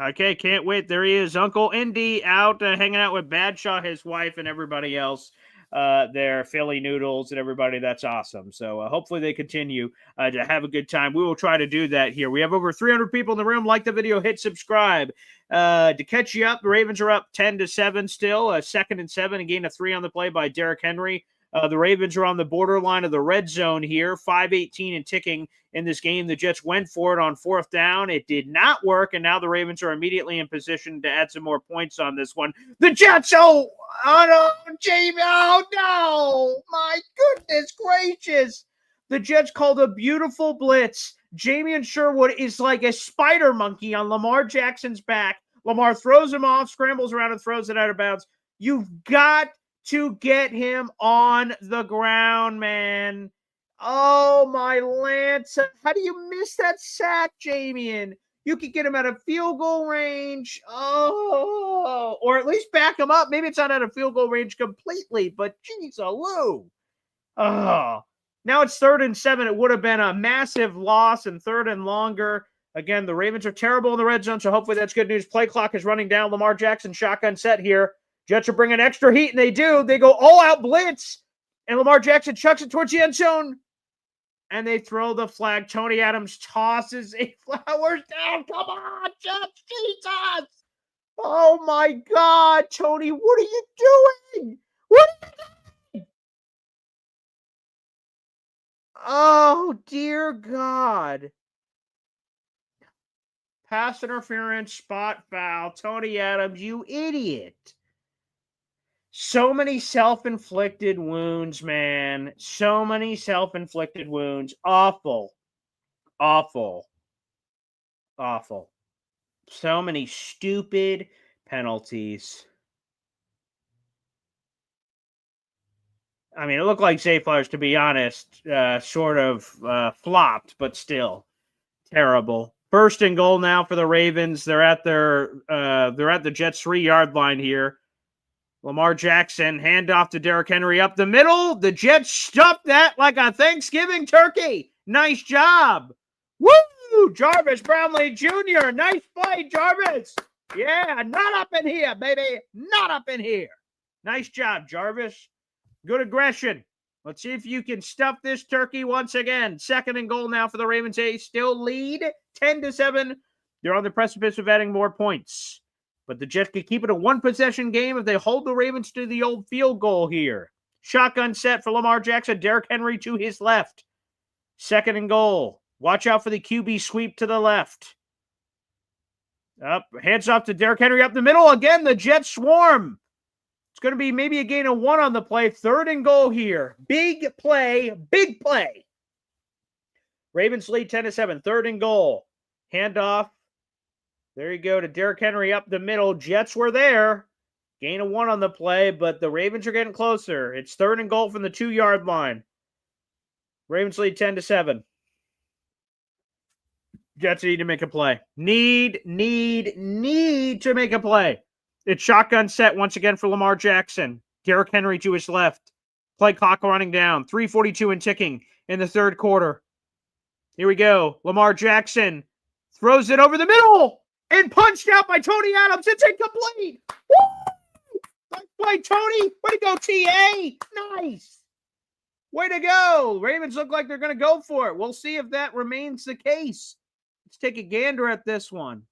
Okay, can't wait. There he is, Uncle Indy, out hanging out with Badshaw, his wife, and everybody else. There, Philly Noodles and everybody. That's awesome. So hopefully they continue to have a good time. We will try to do that here. We have over 300 people in the room. Like the video, hit subscribe. To catch you up, the Ravens are up 10-7 still. Second and 7, a gain of 3 on the play by Derrick Henry. The Ravens are on the borderline of the red zone here, 5:18 and ticking in this game. The Jets went for it on fourth down. It did not work, and now the Ravens are immediately in position to add some more points on this one. The Jets, oh no, Jamie, oh no, my goodness gracious. The Jets called a beautiful blitz. Jamie Sherwood is like a spider monkey on Lamar Jackson's back. Lamar throws him off, scrambles around, and throws it out of bounds. You've got to get him on the ground, man. Oh, my Lance. How do you miss that sack, Jamian? You could get him out of field goal range. Oh, or at least back him up. Maybe it's not out of field goal range completely, but geez, Lou. Oh, now it's 3rd and 7. It would have been a massive loss and 3rd and longer. Again, the Ravens are terrible in the red zone, so hopefully that's good news. Play clock is running down. Lamar Jackson shotgun set here. Jets are bringing extra heat, and they do. They go all-out blitz, and Lamar Jackson chucks it towards the end zone, and they throw the flag. Tony Adams tosses a Flowers down. Come on, Jets, Jesus! Oh, my God, Tony, what are you doing? What are you doing? Oh, dear God. Pass interference, spot foul. Tony Adams, you idiot. So many self-inflicted wounds, man. So many self-inflicted wounds. Awful. Awful. Awful. So many stupid penalties. I mean, it looked like Zay Flowers, to be honest, sort of flopped, but still terrible. First and goal now for the Ravens. They're at the Jets 3-yard line here. Lamar Jackson, handoff to Derrick Henry up the middle. The Jets stuffed that like a Thanksgiving turkey. Nice job. Woo! Jarvis Brownlee Jr. Nice play, Jarvis. Yeah, not up in here, baby. Not up in here. Nice job, Jarvis. Good aggression. Let's see if you can stuff this turkey once again. Second and goal now for the Ravens. They still lead 10-7. They're on the precipice of adding more points. But the Jets could keep it a one-possession game if they hold the Ravens to the old field goal here. Shotgun set for Lamar Jackson. Derrick Henry to his left. Second and goal. Watch out for the QB sweep to the left. Up, hands off to Derrick Henry up the middle. Again, the Jets swarm. It's going to be maybe a gain of 1 on the play. Third and goal here. Big play. Big play. Ravens lead 10-7. Third and goal. Handoff. There you go to Derrick Henry up the middle. Jets were there. Gain of 1 on the play, but the Ravens are getting closer. It's third and goal from the 2-yard line. Ravens lead 10-7. Jets need to make a play. Need to make a play. It's shotgun set once again for Lamar Jackson. Derrick Henry to his left. Play clock running down. 3:42 and ticking in the third quarter. Here we go. Lamar Jackson throws it over the middle and punched out by Tony Adams. It's incomplete. Woo! Nice play, Tony. Way to go, TA. Nice. Way to go. Ravens look like they're going to go for it. We'll see if that remains the case. Let's take a gander at this one.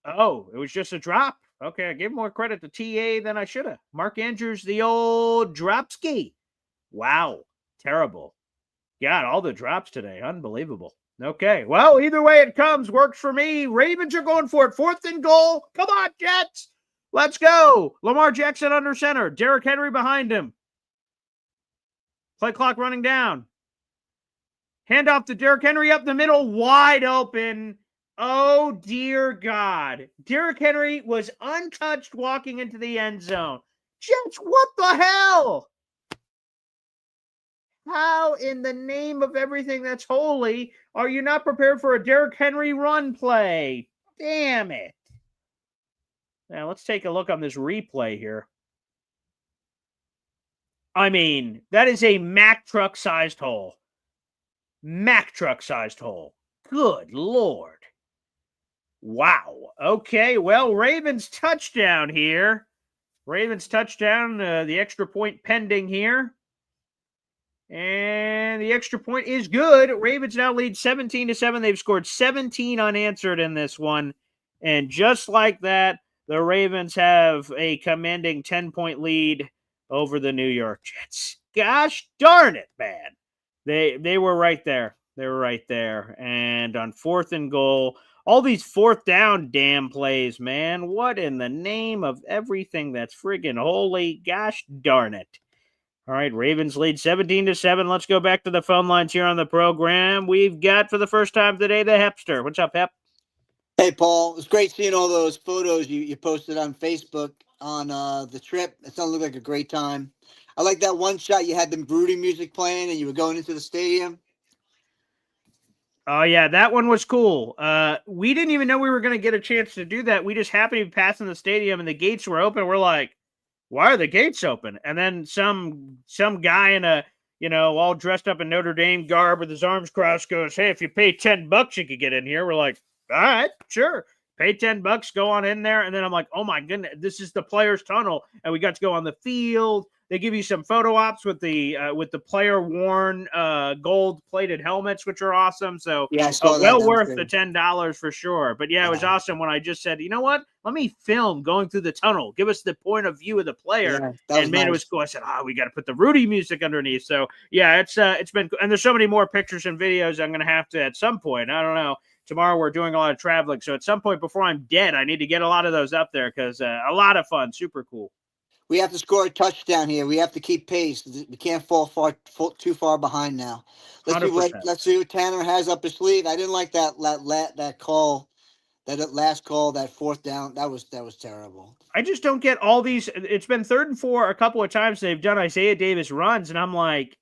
Oh, it was just a drop. Okay, I gave more credit to TA than I should have. Mark Andrews, the old drop ski. Wow, terrible. God, all the drops today. Unbelievable. Okay, well, either way it comes, works for me. Ravens are going for it. Fourth and goal. Come on, Jets. Let's go. Lamar Jackson under center. Derrick Henry behind him. Play clock running down. Handoff to Derrick Henry up the middle, wide open. Oh, dear God. Derrick Henry was untouched walking into the end zone. Jets, what the hell? How in the name of everything that's holy are you not prepared for a Derrick Henry run play? Damn it. Now, let's take a look on this replay here. I mean, that is a Mack truck-sized hole. Mack truck-sized hole. Good Lord. Wow. Okay, well, Ravens touchdown here. Ravens touchdown, the extra point pending here. And the extra point is good. Ravens now lead 17-7. They've scored 17 unanswered in this one. And just like that, the Ravens have a commanding 10-point lead over the New York Jets. Gosh darn it, man. They were right there. They were right there. And on fourth and goal, all these fourth down damn plays, man. What in the name of everything that's friggin' holy? Gosh darn it. All right, Ravens lead 17-7. Let's go back to the phone lines here on the program. We've got, for the first time today, the Hepster. What's up, Hep? Hey, Paul. It was great seeing all those photos you posted on Facebook on the trip. It sounded like a great time. I like that one shot you had the brooding music playing and you were going into the stadium. Oh, yeah, that one was cool. We didn't even know we were going to get a chance to do that. We just happened to be passing the stadium and the gates were open. We're like, why are the gates open? And then some guy in a, all dressed up in Notre Dame garb with his arms crossed goes, hey, if you pay $10, you could get in here. We're like, all right, sure. Pay $10, go on in there. And then I'm like, oh my goodness, this is the players' tunnel. And we got to go on the field. They give you some photo ops with the player worn gold plated helmets, which are awesome. So yeah, well worth the $10 for sure. But yeah, it was awesome when I just said, you know what? Let me film going through the tunnel. Give us the point of view of the player. Yeah, and man, nice. It was cool. I said, we got to put the Rudy music underneath. So yeah, it's been, and there's so many more pictures and videos I'm going to have to at some point. I don't know. Tomorrow we're doing a lot of traveling. So at some point before I'm dead, I need to get a lot of those up there because a lot of fun. Super cool. We have to score a touchdown here. We have to keep pace. We can't fall too far behind now. Let's see 100%. what Tanner has up his sleeve. I didn't like that call, that last call, that fourth down. That was terrible. I just don't get all these. It's been 3rd and 4 a couple of times they've done Isaiah Davis runs, and I'm like,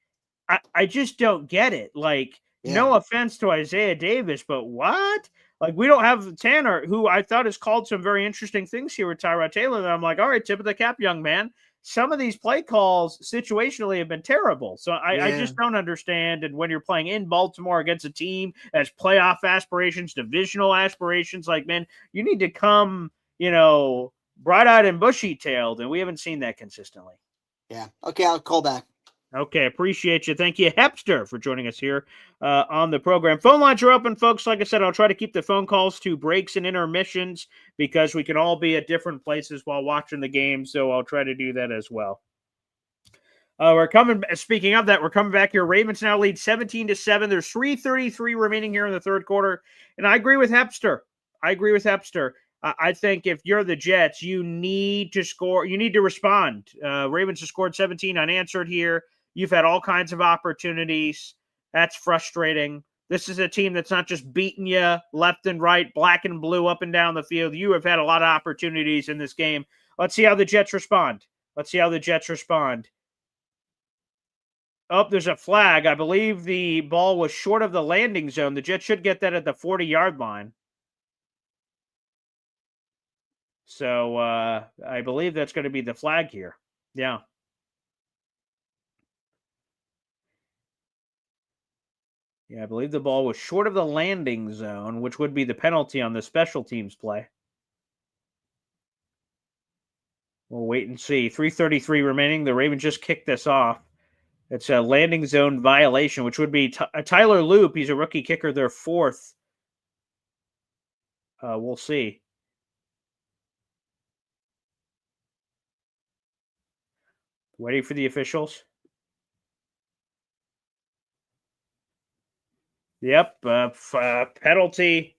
I just don't get it. Like, Yeah. no offense to Isaiah Davis, but what? Like, we don't have Tanner, who I thought has called some very interesting things here with Tyrod Taylor. That I'm like, all right, tip of the cap, young man. Some of these play calls situationally have been terrible. So I just don't understand. And when you're playing in Baltimore against a team that's playoff aspirations, divisional aspirations, like, man, you need to come, bright-eyed and bushy-tailed, and we haven't seen that consistently. Yeah. Okay, I'll call back. Okay, appreciate you. Thank you, Hepster, for joining us here on the program. Phone lines are open, folks. Like I said, I'll try to keep the phone calls to breaks and intermissions because we can all be at different places while watching the game, so I'll try to do that as well. Speaking of that, we're coming back here. Ravens now lead 17-7. There's 3:33 remaining here in the third quarter, and I agree with Hepster. I think if you're the Jets, you need to score. You need to respond. Ravens have scored 17 unanswered here. You've had all kinds of opportunities. That's frustrating. This is a team that's not just beating you left and right, black and blue, up and down the field. You have had a lot of opportunities in this game. Let's see how the Jets respond. Oh, there's a flag. I believe the ball was short of the landing zone. The Jets should get that at the 40-yard line. So I believe that's going to be the flag here. Yeah. Yeah, I believe the ball was short of the landing zone, which would be the penalty on the special teams play. We'll wait and see. 3:33 remaining. The Ravens just kicked this off. It's a landing zone violation, which would be Tyler Loop. He's a rookie kicker, their 4th. We'll see. Waiting for the officials. Yep, penalty.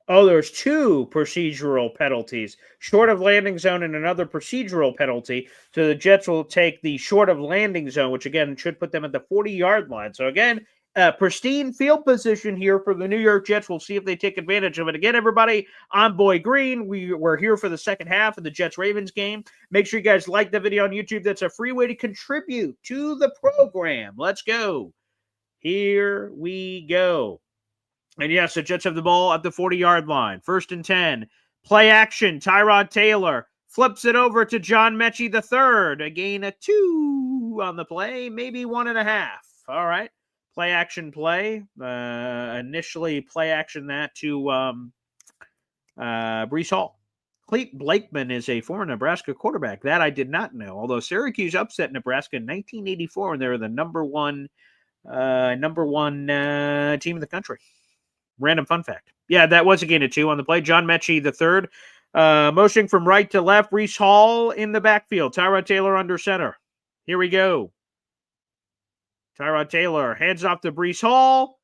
Oh, there's 2 procedural penalties. Short of landing zone and another procedural penalty. So the Jets will take the short of landing zone, which again should put them at the 40-yard line. So again, pristine field position here for the New York Jets. We'll see if they take advantage of it. Again, everybody, I'm Boy Green. We're here for the second half of the Jets-Ravens game. Make sure you guys like the video on YouTube. That's a free way to contribute to the program. Let's go. Here we go. And yes, the Jets have the ball at the 40-yard line. 1st and 10. Play action. Tyrod Taylor flips it over to John Mechie III. A gain of 2 on the play, maybe 1.5. All right. Play action play. Initially play action that to Breece Hall. Clete Blakeman is a former Nebraska quarterback. That I did not know. Although Syracuse upset Nebraska in 1984 when they were the number one team in the country. Random fun fact. Yeah, that was a gain of 2 on the play. John Mechie III. Motioning from right to left. Breece Hall in the backfield. Tyrod Taylor under center. Here we go. Tyrod Taylor hands off to Breece Hall,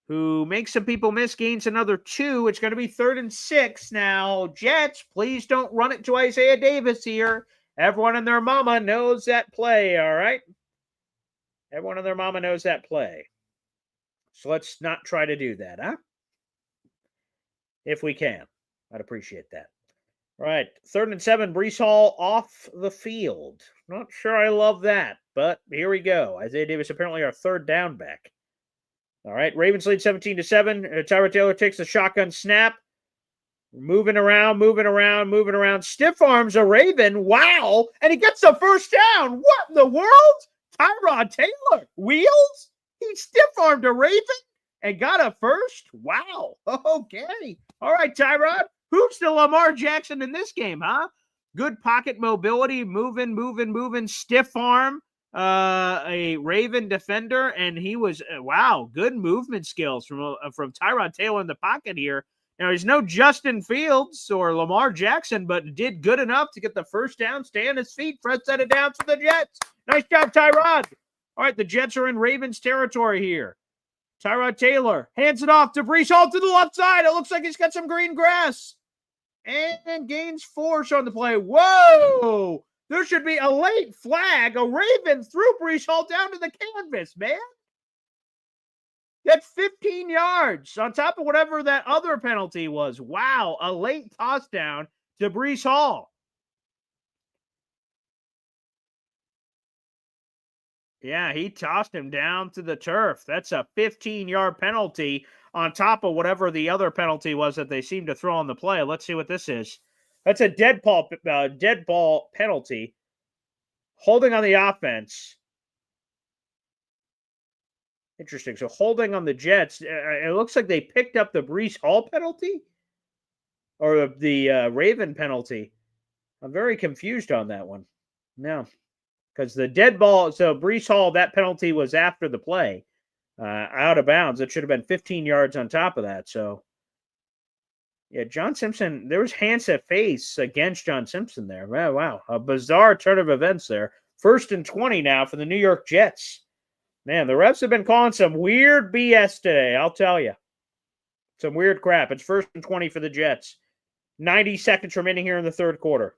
who makes some people miss, gains another 2. It's going to be 3rd and 6 now. Jets, please don't run it to Isaiah Davis here. Everyone and their mama knows that play, all right? Everyone and their mama knows that play. So let's not try to do that, huh? If we can. I'd appreciate that. All right, 3rd and 7, Breece Hall off the field. Not sure I love that, but here we go. Isaiah Davis apparently our 3rd down back. All right, Ravens lead 17-7. Tyrod Taylor takes the shotgun snap. Moving around. Stiff arms a Raven. Wow. And he gets the first down. What in the world? Tyrod Taylor. Wheels? He stiff-armed a Raven and got a first? Wow. Okay. All right, Tyrod. Who's the Lamar Jackson in this game, huh? Good pocket mobility, moving, stiff arm, a Raven defender, and he was, wow, good movement skills from Tyrod Taylor in the pocket here. Now, he's no Justin Fields or Lamar Jackson, but did good enough to get the first down, stay on his feet, first set it down for the Jets. Nice job, Tyrod. All right, the Jets are in Ravens territory here. Tyrod Taylor hands it off to Breece Hall to the left side. It looks like he's got some green grass. and gains 4 on the play. Whoa! There should be a late flag. A Raven threw Brees Hall down to the canvas, man. That's 15 yards on top of whatever that other penalty was. Wow, a late toss down to Brees Hall. Yeah, he tossed him down to the turf. That's a 15-yard penalty on top of whatever the other penalty was that they seemed to throw on the play. Let's see what this is. That's a dead ball penalty. Holding on the offense. Interesting. So holding on the Jets. It looks like they picked up the Brees Hall penalty or the Raven penalty. I'm very confused on that one. No. Because the dead ball, so Brees Hall, that penalty was after the play, out of bounds. It should have been 15 yards on top of that. So, yeah, John Simpson, there was hands to face against John Simpson there. Wow. A bizarre turn of events there. 1st and 20 now for the New York Jets. Man, the refs have been calling some weird BS today, I'll tell you. Some weird crap. It's 1st and 20 for the Jets. 90 seconds remaining here in the third quarter.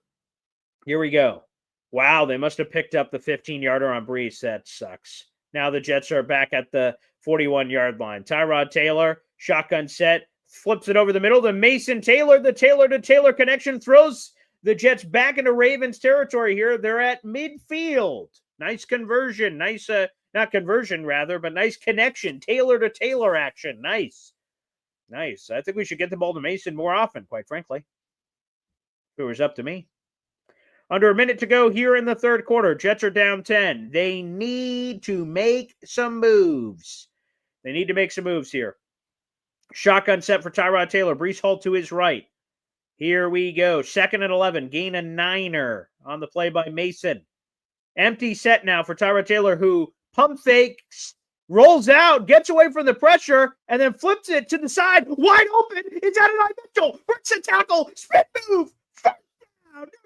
Here we go. Wow, they must have picked up the 15-yarder on Brees. That sucks. Now the Jets are back at the 41-yard line. Tyrod Taylor, shotgun set, flips it over the middle to Mason Taylor. The Taylor-to-Taylor connection throws the Jets back into Ravens territory here. They're at midfield. Nice conversion. Nice, not conversion rather, but nice connection. Taylor-to-Taylor action. Nice. Nice. I think we should get the ball to Mason more often, quite frankly. If it was up to me. Under a minute to go here in the third quarter. Jets are down 10. They need to make some moves. They need to make some moves here. Shotgun set for Tyrod Taylor. Brees Hall to his right. Here we go. 2nd and 11. Gain a 9er on the play by Mason. Empty set now for Tyrod Taylor, who pump fakes, rolls out, gets away from the pressure, and then flips it to the side. Wide open. It's Adonai Mitchell. Breaks a tackle. Spin move.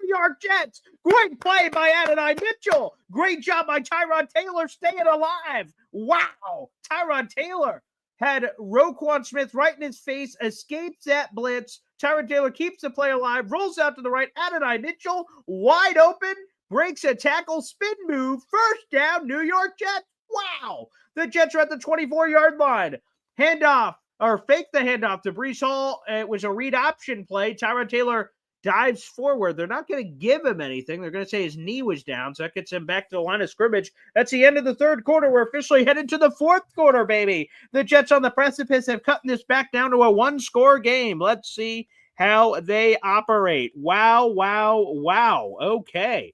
New York Jets. Great play by Adonai Mitchell. Great job by Tyrod Taylor staying alive. Wow. Tyrod Taylor had Roquan Smith right in his face, escapes that blitz. Tyrod Taylor keeps the play alive, rolls out to the right. Adonai Mitchell wide open, breaks a tackle, spin move. First down, New York Jets. Wow. The Jets are at the 24-yard line. Handoff, or fake the handoff to Brees Hall. It was a read option play. Tyrod Taylor dives forward. They're not going to give him anything. They're going to say his knee was down, so that gets him back to the line of scrimmage. That's the end of the third quarter. We're officially headed to the fourth quarter, baby. The Jets on the precipice have cut this back down to a one-score game. Let's see how they operate. Wow. Okay.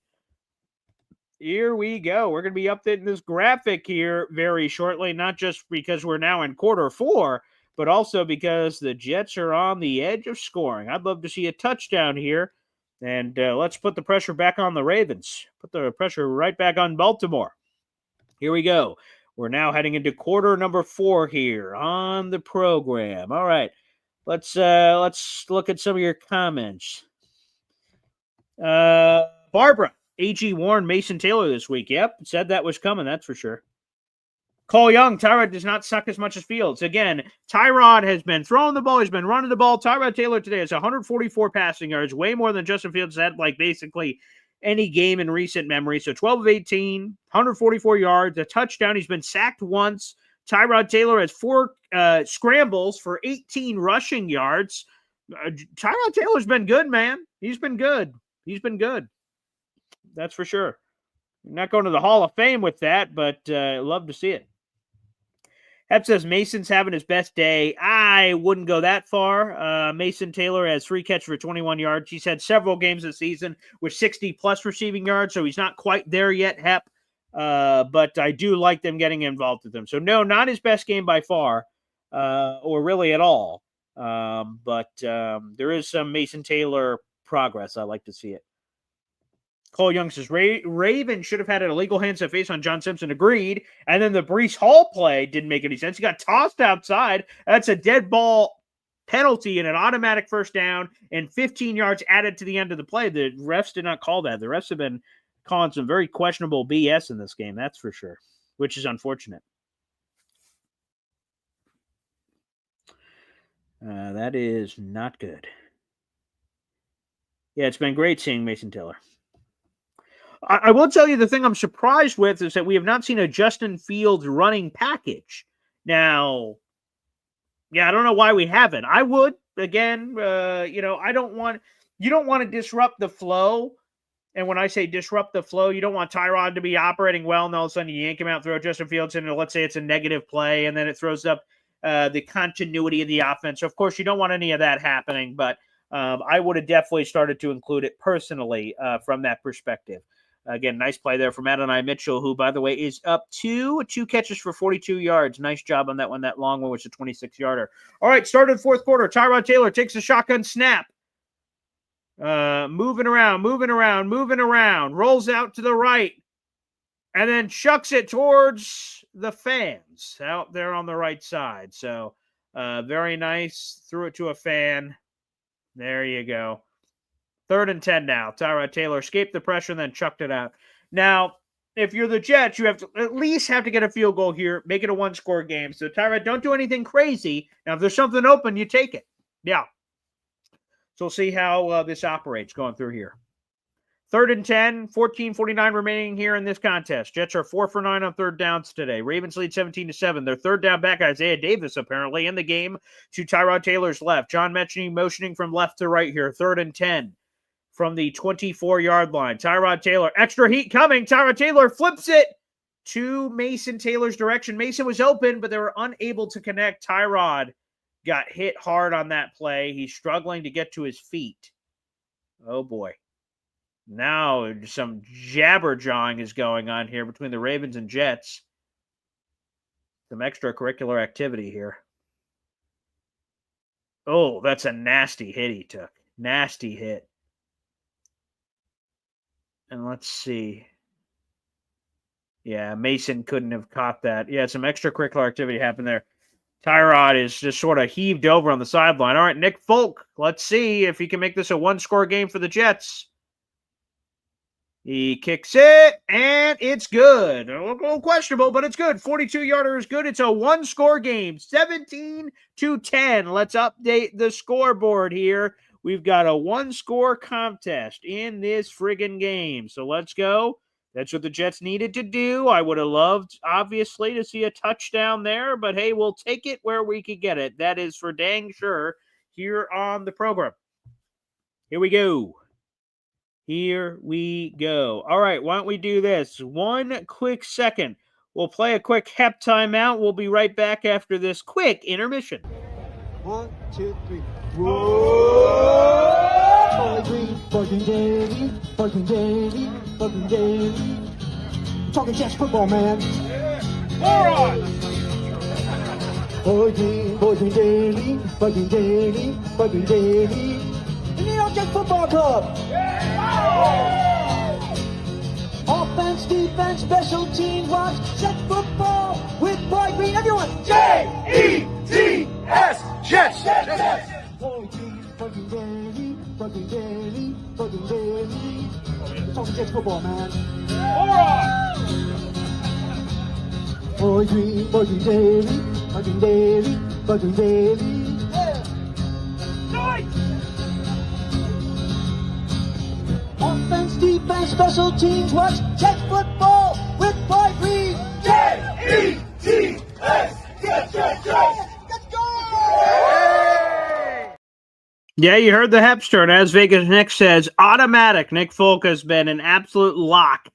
Here we go. We're going to be updating this graphic here very shortly, not just because we're now in quarter 4, but also because the Jets are on the edge of scoring. I'd love to see a touchdown here. And let's put the pressure back on the Ravens. Put the pressure right back on Baltimore. Here we go. We're now heading into quarter number 4 here on the program. All right. Let's look at some of your comments. Barbara, A.G. warned Mason Taylor this week. Yep, said that was coming, that's for sure. Cole Young, Tyrod does not suck as much as Fields. Again, Tyrod has been throwing the ball. He's been running the ball. Tyrod Taylor today has 144 passing yards, way more than Justin Fields had like basically any game in recent memory. So 12 of 18, 144 yards, a touchdown. He's been sacked once. Tyrod Taylor has 4 scrambles for 18 rushing yards. Tyrod Taylor's been good, man. He's been good. That's for sure. Not going to the Hall of Fame with that, but love to see it. Hep says Mason's having his best day. I wouldn't go that far. Mason Taylor has 3 catches for 21 yards. He's had several games this season with 60-plus receiving yards, so he's not quite there yet, Hep. But I do like them getting involved with him. So, no, not his best game by far, or really at all. But there is some Mason Taylor progress. I like to see it. Cole Young says Raven should have had an illegal hands to face on John Simpson. Agreed. And then the Brees Hall play didn't make any sense. He got tossed outside. That's a dead ball penalty and an automatic first down and 15 yards added to the end of the play. The refs did not call that. The refs have been calling some very questionable BS in this game, that's for sure, which is unfortunate. That is not good. Yeah, it's been great seeing Mason Taylor. I will tell you the thing I'm surprised with is that we have not seen a Justin Fields running package. Now, yeah, I don't know why we haven't. I would, again, I don't want, you don't want to disrupt the flow. And when I say disrupt the flow, you don't want Tyrod to be operating well, and all of a sudden you yank him out, throw Justin Fields in, and let's say it's a negative play, and then it throws up the continuity of the offense. So of course, you don't want any of that happening, but I would have definitely started to include it personally from that perspective. Again, nice play there from Adonai Mitchell, who, by the way, is up two catches for 42 yards. Nice job on that one. That long one was a 26-yarder. All right, started fourth quarter. Tyrod Taylor takes a shotgun snap. Moving around, rolls out to the right, and then chucks it towards the fans out there on the right side. So, very nice. Threw it to a fan. There you go. 3rd and 10 now. Tyrod Taylor escaped the pressure and then chucked it out. Now, if you're the Jets, you have to at least have to get a field goal here, make it a one-score game. So, Tyrod, don't do anything crazy. Now, if there's something open, you take it. Yeah. So we'll see how this operates going through here. 3rd and 10, 14:49 remaining here in this contest. Jets are 4 for 9 on third downs today. Ravens lead 17-7. Their third down back, Isaiah Davis, apparently in the game to Tyrod Taylor's left. John Mechany motioning from left to right here. 3rd and 10 from the 24-yard line. Tyrod Taylor, extra heat coming. Tyrod Taylor flips it to Mason Taylor's direction. Mason was open, but they were unable to connect. Tyrod got hit hard on that play. He's struggling to get to his feet. Oh, boy. Now some jabber-jawing is going on here between the Ravens and Jets. Some extracurricular activity here. Oh, that's a nasty hit he took. Nasty hit. And let's see. Yeah, Mason couldn't have caught that. Yeah, some extracurricular activity happened there. Tyrod is just sort of heaved over on the sideline. All right, Nick Folk. Let's see if he can make this a one-score game for the Jets. He kicks it, and it's good. A little questionable, but it's good. 42-yarder is good. It's a one-score game, 17-10. Let's update the scoreboard here. We've got a one-score contest in this friggin' game. So let's go. That's what the Jets needed to do. I would have loved, obviously, to see a touchdown there, but hey, we'll take it where we could get it. That is for dang sure here on the program. Here we go. Here we go. All right, why don't we do this? 1 quick second. We'll play a quick HEP timeout. We'll be right back after this quick intermission. 1, 2, 3. Whoa! Bugging daily, bugging daily, bugging daily. Talking Jets football, man. Bugging daily, bugging daily, bugging daily. The New York Jets Football Club. Offense, defense, special teams, watch Jets football with Boy Green. Everyone, J-E-T-S, Jets. Boy Green, bugging daily, bugging daily, bugging daily. Talking Jets football, man. Boy Green, bugging daily, bugging daily, bugging daily. Offense, defense, special teams, watch Jets football with Boy Green. J-E-T-S, Jets. Let's go! Yeah, you heard the Hepster, and as Vegas Nick says, automatic. Nick Folk has been an absolute lock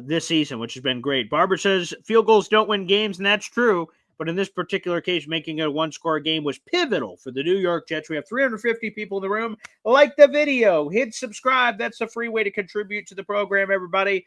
this season, which has been great. Barber says field goals don't win games, and that's true. But in this particular case, making it a one-score game was pivotal for the New York Jets. We have 350 people in the room. Like the video. Hit subscribe. That's a free way to contribute to the program, everybody.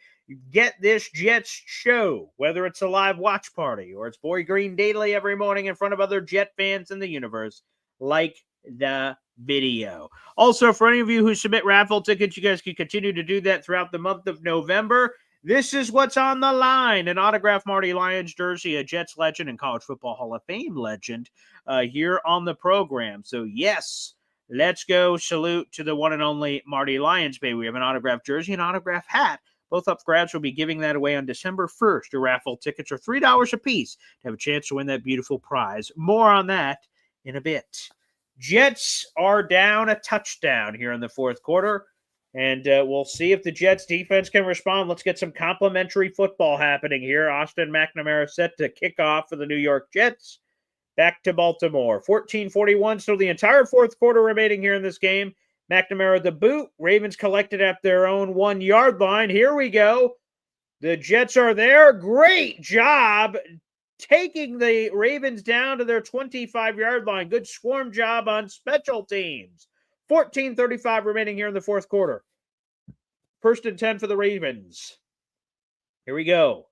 Get this Jets show, whether it's a live watch party or it's Boy Green Daily every morning in front of other Jet fans in the universe. Like the video. Also, for any of you who submit raffle tickets, you guys can continue to do that throughout the month of November. This is what's on the line. An autographed Marty Lyons jersey, a Jets legend and College Football Hall of Fame legend here on the program. So, yes, let's go salute to the one and only Marty Lyons, baby. We have an autographed jersey and autographed hat. Both up grabs. Will be giving that away on December 1st. Your raffle tickets are $3 a piece to have a chance to win that beautiful prize. More on that in a bit. Jets are down a touchdown here in the fourth quarter. And we'll see if the Jets defense can respond. Let's get some complimentary football happening here. Austin McNamara set to kick off for the New York Jets. Back to Baltimore. 14:41, still the entire fourth quarter remaining here in this game. McNamara the boot. Ravens collected at their own 1 yard line. Here we go. The Jets are there. Great job taking the Ravens down to their 25-yard line. Good swarm job on special teams. 14:35 remaining here in the fourth quarter. 1st and 10 for the Ravens. Here we go.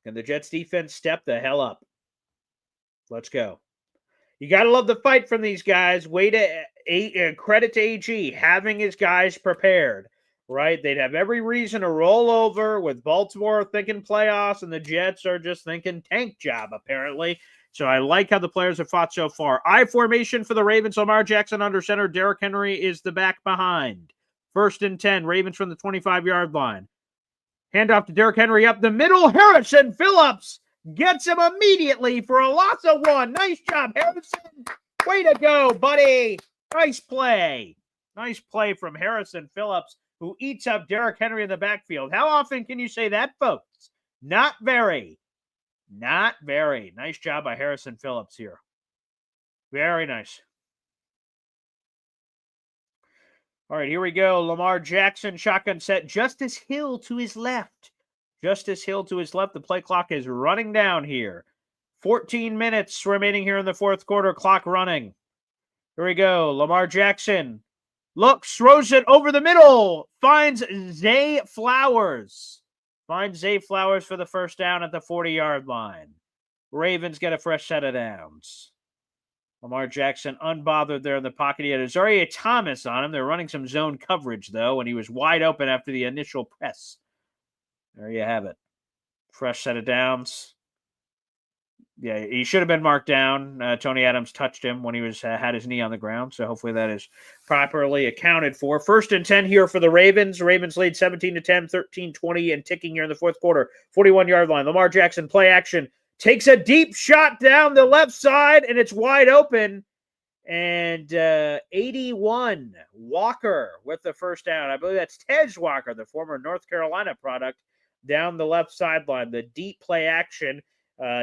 Can the Jets defense step the hell up? Let's go. You got to love the fight from these guys. Way to credit to AG, having his guys prepared, right? They'd have every reason to roll over with Baltimore thinking playoffs, and the Jets are just thinking tank job, apparently. So I like how the players have fought so far. I formation for the Ravens. Lamar Jackson under center. Derrick Henry is the back behind. 1st and 10. Ravens from the 25-yard line. Handoff to Derrick Henry up the middle. Harrison Phillips gets him immediately for a loss of 1. Nice job, Harrison. Way to go, buddy. Nice play. Nice play from Harrison Phillips, who eats up Derrick Henry in the backfield. How often can you say that, folks? Not very. Not very. Nice job by Harrison Phillips here. Very nice. All right, here we go. Lamar Jackson, shotgun set. Justice Hill to his left. Justice Hill to his left. The play clock is running down here. 14 minutes remaining here in the fourth quarter. Clock running. Here we go. Lamar Jackson looks, throws it over the middle. Finds Zay Flowers. Finds Zay Flowers for the first down at the 40-yard line. Ravens get a fresh set of downs. Lamar Jackson unbothered there in the pocket. He had Azaria Thomas on him. They're running some zone coverage, though, and he was wide open after the initial press. There you have it. Fresh set of downs. Yeah, he should have been marked down. Tony Adams touched him when he was had his knee on the ground, so hopefully that is properly accounted for. 1st and 10 here for the Ravens. Ravens lead 17-10, 13-20, and ticking here in the fourth quarter. 41-yard line. Lamar Jackson, play action. Takes a deep shot down the left side, and it's wide open. And 81, Walker with the first down. I believe that's Tej Walker, the former North Carolina product, down the left sideline. The deep play action.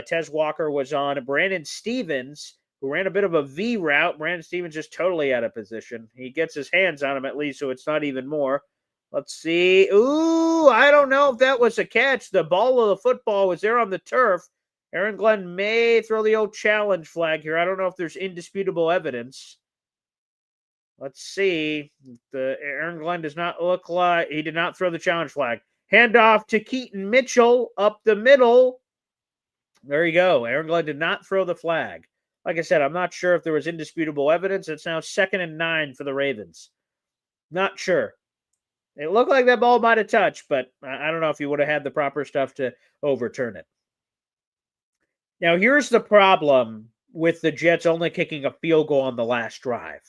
Tez Walker was on Brandon Stevens, who ran a bit of a V route. Brandon Stevens just totally out of position. He gets his hands on him at least, so it's not even more. Let's see. Ooh, I don't know if that was a catch. The ball of the football was there on the turf. Aaron Glenn may throw the old challenge flag here. I don't know if there's indisputable evidence. Let's see. Aaron Glenn does not look like he did not throw the challenge flag. Handoff to Keaton Mitchell up the middle. There you go. Aaron Glenn did not throw the flag. Like I said, I'm not sure if there was indisputable evidence. It's now 2nd and 9 for the Ravens. Not sure. It looked like that ball might have touched, but I don't know if you would have had the proper stuff to overturn it. Now, here's the problem with the Jets only kicking a field goal on the last drive.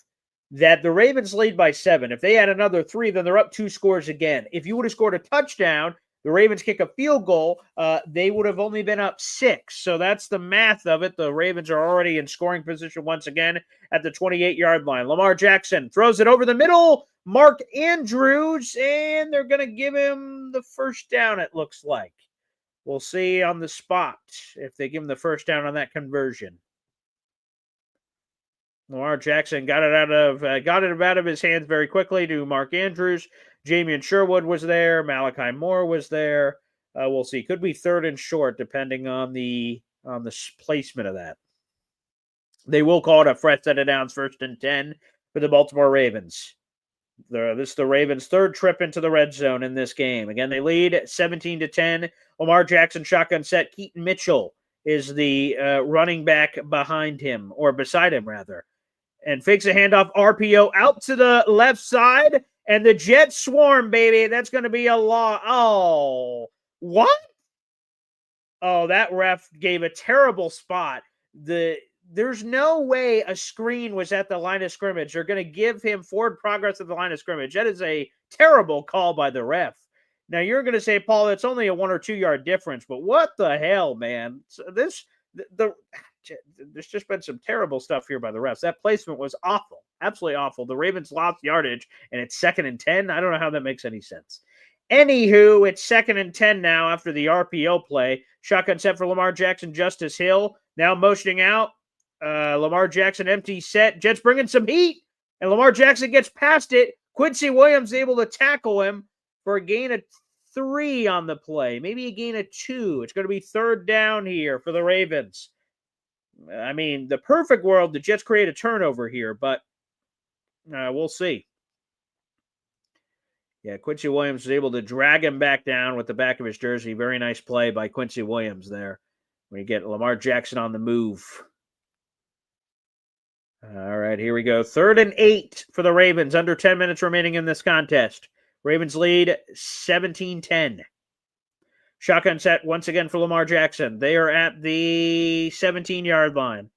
That the Ravens lead by 7. If they had another 3, then they're up 2 scores again. If you would have scored a touchdown, the Ravens kick a field goal, they would have only been up 6. So that's the math of it. The Ravens are already in scoring position once again at the 28-yard line. Lamar Jackson throws it over the middle. Mark Andrews, and they're going to give him the first down, it looks like. We'll see on the spot if they give him the first down on that conversion. Lamar Jackson got it out of his hands very quickly to Mark Andrews. Jamian Sherwood was there. Malachi Moore was there. We'll see. Could be 3rd and short, depending on the placement of that. They will call it a fresh set of downs, 1st and 10 for the Baltimore Ravens. This is the Ravens' 3rd trip into the red zone in this game. Again, they lead 17-10. Lamar Jackson shotgun set. Keaton Mitchell is the running back behind him, or beside him, rather. And fakes a handoff, RPO out to the left side. And the Jets swarm, baby. That's going to be a law. Oh, what? Oh, that ref gave a terrible spot. There's no way a screen was at the line of scrimmage. They're going to give him forward progress at the line of scrimmage. That is a terrible call by the ref. Now, you're going to say, Paul, that's only a 1 or 2 yard difference. But what the hell, man? So there's just been some terrible stuff here by the refs. That placement was awful, absolutely awful. The Ravens lost yardage, and it's 2nd and 10. I don't know how that makes any sense. Anywho, it's 2nd and 10 now after the RPO play. Shotgun set for Lamar Jackson, Justice Hill. Now motioning out. Lamar Jackson empty set. Jets bringing some heat, and Lamar Jackson gets past it. Quincy Williams able to tackle him for a gain of 3 on the play, maybe a gain of 2. It's going to be 3rd down here for the Ravens. I mean, the perfect world, the Jets create a turnover here, but we'll see. Yeah, Quincy Williams was able to drag him back down with the back of his jersey. Very nice play by Quincy Williams there when you get Lamar Jackson on the move. All right, here we go. 3rd and 8 for the Ravens. Under 10 minutes remaining in this contest. Ravens lead 17-10. Shotgun set once again for Lamar Jackson. They are at the 17-yard line.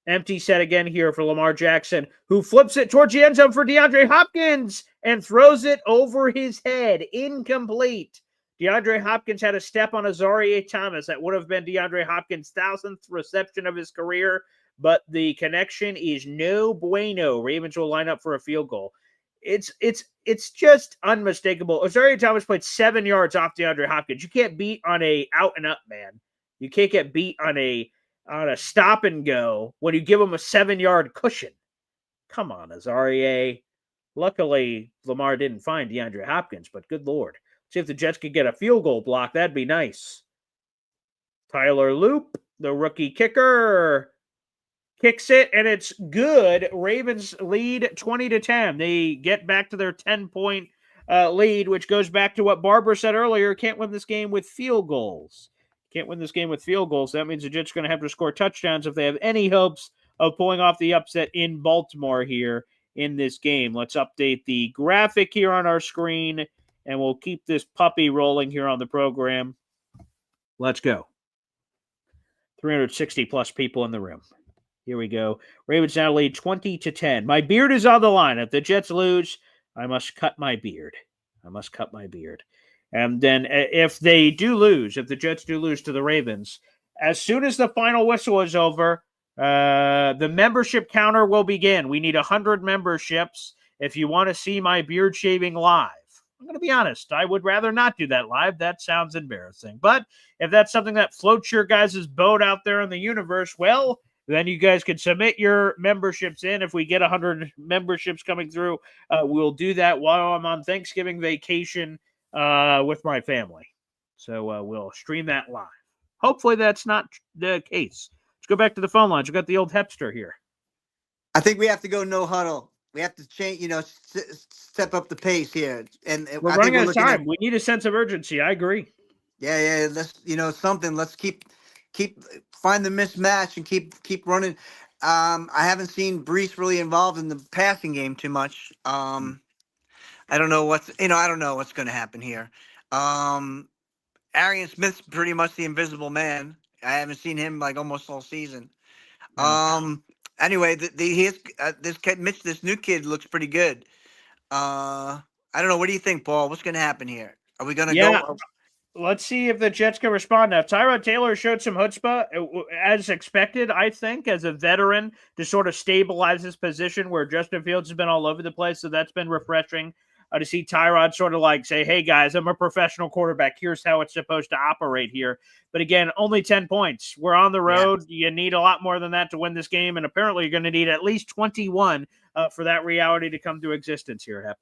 Empty set again here for Lamar Jackson, who flips it towards the end zone for DeAndre Hopkins and throws it over his head. Incomplete. DeAndre Hopkins had a step on Azareye'h Thomas. That would have been DeAndre Hopkins' 1,000th reception of his career, but the connection is no bueno. Ravens will line up for a field goal. It's just unmistakable. Azareye'h Thomas played 7 yards off DeAndre Hopkins. You can't beat on a out and up, man. You can't get beat on a stop and go when you give him a 7-yard cushion. Come on, Azareye'h. Luckily, Lamar didn't find DeAndre Hopkins, but good Lord. See if the Jets could get a field goal block. That'd be nice. Tyler Loop, the rookie kicker, kicks it, and it's good. Ravens lead 20-10. They get back to their 10-point lead, which goes back to what Barbara said earlier. Can't win this game with field goals. Can't win this game with field goals. That means the Jets are going to have to score touchdowns if they have any hopes of pulling off the upset in Baltimore here in this game. Let's update the graphic here on our screen, and we'll keep this puppy rolling here on the program. Let's go. 360-plus people in the room. Here we go. Ravens now lead 20-10. My beard is on the line. If the Jets lose, I must cut my beard. And then if they do lose, if the Jets do lose to the Ravens, as soon as the final whistle is over, the membership counter will begin. We need 100 memberships if you want to see my beard shaving live. I'm going to be honest. I would rather not do that live. That sounds embarrassing. But if that's something that floats your guys' boat out there in the universe, well, then you guys can submit your memberships in. If we get 100 memberships coming through, we'll do that while I'm on Thanksgiving vacation with my family. So we'll stream that live. Hopefully that's not the case. Let's go back to the phone lines. We've got the old hipster here. I think we have to go no huddle. We have to change, step up the pace here. And We're running out of time. We need a sense of urgency. I agree. Yeah. Let's, something. Let's keep find the mismatch and keep running. I haven't seen Brees really involved in the passing game too much. I don't know what's going to happen here. Arian Smith's pretty much the invisible man. I haven't seen him like almost all season. Anyway, this new kid looks pretty good. I don't know. What do you think, Paul? What's going to happen here? Are we going to go? Let's see if the Jets can respond now. Tyrod Taylor showed some chutzpah, as expected, I think, as a veteran to sort of stabilize his position where Justin Fields has been all over the place. So that's been refreshing to see Tyrod sort of like say, hey, guys, I'm a professional quarterback. Here's how it's supposed to operate here. But again, only 10 points. We're on the road. Yeah. You need a lot more than that to win this game. And apparently you're going to need at least 21 for that reality to come to existence here, Hep.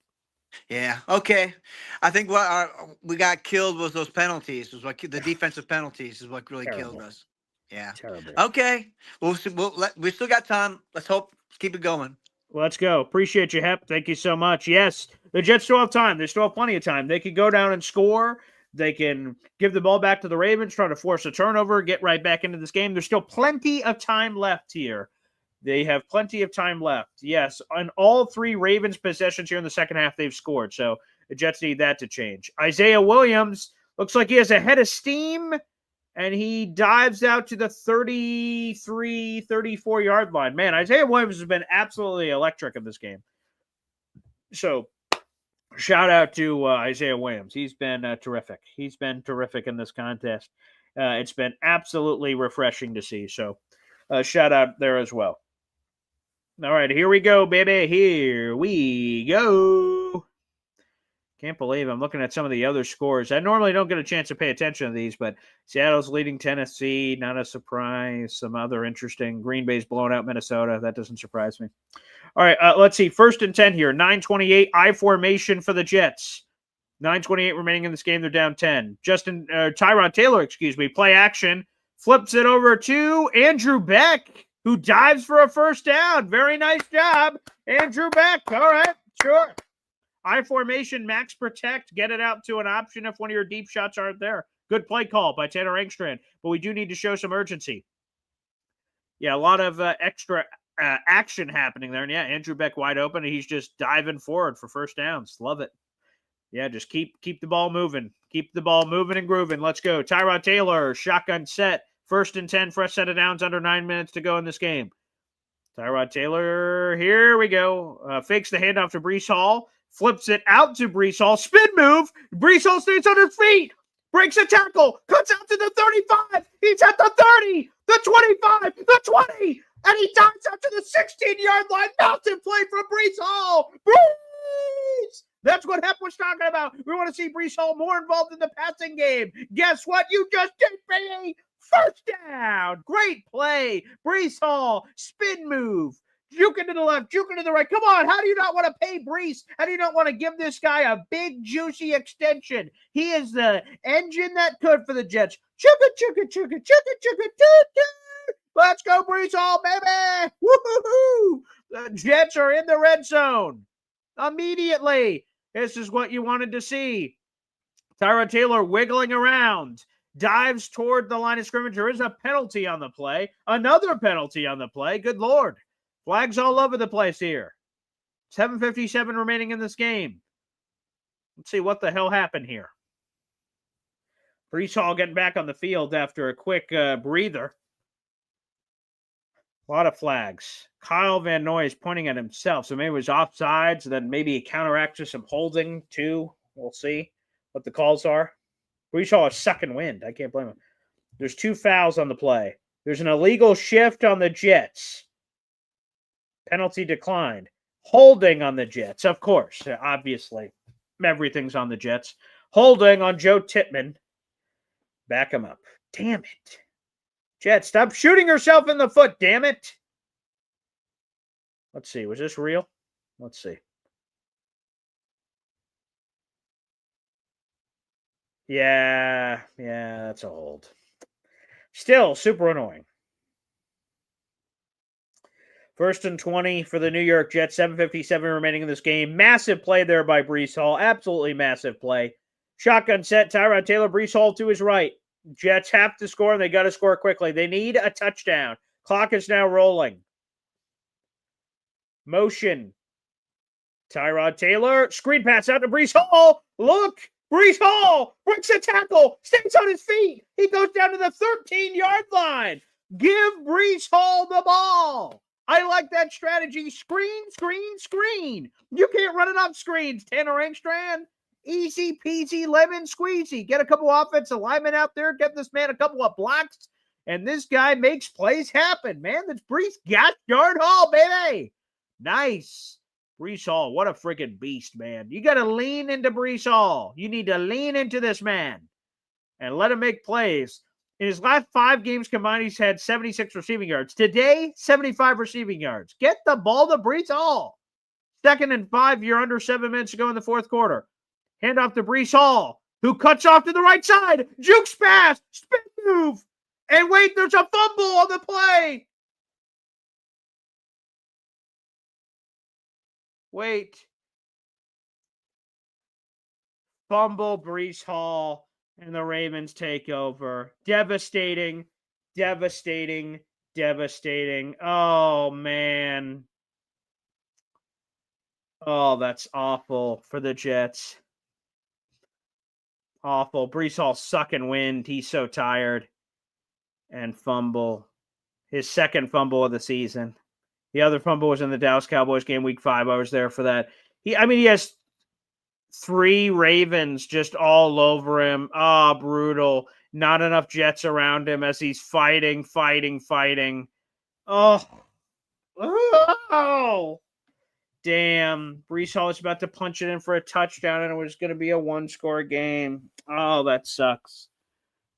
Yeah. Okay. I think what we got killed was those penalties. Was what the defensive penalties is what really killed us. Yeah. Terrible. Okay. We still got time. Let's keep it going. Let's go. Appreciate you, Hep. Thank you so much. Yes, the Jets still have time. They still have plenty of time. They can go down and score. They can give the ball back to the Ravens, try to force a turnover, get right back into this game. There's still plenty of time left here. They have plenty of time left. Yes, on all 3 Ravens possessions here in the second half, they've scored. So the Jets need that to change. Isaiah Williams looks like he has a head of steam, and he dives out to the 33, 34-yard line. Man, Isaiah Williams has been absolutely electric in this game. So shout out to Isaiah Williams. He's been terrific. He's been terrific in this contest. It's been absolutely refreshing to see. So shout out there as well. All right, here we go, baby. Here we go. Can't believe I'm looking at some of the other scores. I normally don't get a chance to pay attention to these, but Seattle's leading Tennessee, not a surprise. Some other interesting. Green Bay's blowing out Minnesota. That doesn't surprise me. All right, let's see. 1st and 10 here. 9:28 I formation for the Jets. 9:28 remaining in this game. They're down 10. Tyrod Taylor, play action. Flips it over to Andrew Beck, who dives for a first down. Very nice job, Andrew Beck. All right, sure. I formation, max protect, get it out to an option if one of your deep shots aren't there. Good play call by Tanner Engstrand, but we do need to show some urgency. Yeah, a lot of extra action happening there. And yeah, Andrew Beck wide open, and he's just diving forward for first downs. Love it. Yeah, just keep the ball moving. Keep the ball moving and grooving. Let's go. Tyrod Taylor, shotgun set. 1st and 10, fresh set of downs, under 9 minutes to go in this game. Tyrod Taylor, here we go. Fakes the handoff to Breece Hall. Flips it out to Breece Hall. Spin move. Breece Hall stays on his feet. Breaks a tackle. Cuts out to the 35. He's at the 30, the 25, the 20. And he dives out to the 16-yard line. Mountain play from Breece Hall. Breece! That's what Hep was talking about. We want to see Breece Hall more involved in the passing game. Guess what? You just did, baby. First down. Great play. Breece Hall. Spin move. Juking to the left, juking to the right. Come on, how do you not want to pay Breece? How do you not want to give this guy a big, juicy extension? He is the engine that could for the Jets. Chugga. Let's go, Breece Hall, baby. Woo-hoo-hoo. The Jets are in the red zone. Immediately. This is what you wanted to see. Tyrod Taylor wiggling around. Dives toward the line of scrimmage. There is a penalty on the play. Another penalty on the play. Good Lord. Flags all over the place here. 7:57 remaining in this game. Let's see what the hell happened here. Breece Hall getting back on the field after a quick breather. A lot of flags. Kyle Van Noy is pointing at himself, so maybe it was offsides, then maybe it counteracts to some holding too. We'll see what the calls are. Breece Hall is second wind. I can't blame him. There's 2 fouls on the play. There's an illegal shift on the Jets. Penalty declined. Holding on the Jets, of course. Obviously, everything's on the Jets. Holding on Joe Tippmann. Back him up. Damn it. Jets, stop shooting yourself in the foot, damn it. Let's see. Was this real? Let's see. Yeah, that's a hold. Still super annoying. 1st and 20 for the New York Jets. 7:57 remaining in this game. Massive play there by Breece Hall. Absolutely massive play. Shotgun set. Tyrod Taylor, Breece Hall to his right. Jets have to score, and they got to score quickly. They need a touchdown. Clock is now rolling. Motion. Tyrod Taylor. Screen pass out to Breece Hall. Look. Breece Hall breaks a tackle. Stays on his feet. He goes down to the 13-yard line. Give Breece Hall the ball. I like that strategy. Screen. You can't run enough screens. Tanner Engstrand, easy peasy lemon squeezy. Get a couple offensive linemen out there. Get this man a couple of blocks. And this guy makes plays happen, man. That's Breece Yard Hall, baby. Nice. Breece Hall, what a freaking beast, man. You got to lean into Breece Hall. You need to lean into this man and let him make plays. In his last 5 games combined, he's had 76 receiving yards. Today, 75 receiving yards. Get the ball to Breece Hall. 2nd and 5, you're under 7 minutes to go in the 4th quarter. Hand off to Breece Hall, who cuts off to the right side. Jukes pass, spin move. And wait, there's a fumble on the play. Wait. Fumble, Breece Hall. And the Ravens take over. Devastating. Oh, man. Oh, that's awful for the Jets. Awful. Breece Hall sucking wind. He's so tired. And fumble. His 2nd fumble of the season. The other fumble was in the Dallas Cowboys game, week 5. I was there for that. He has 3 Ravens just all over him. Brutal. Not enough Jets around him as he's fighting. Oh. Oh. Damn. Brees Hall was about to punch it in for a touchdown, and it was going to be a one-score game. Oh, that sucks.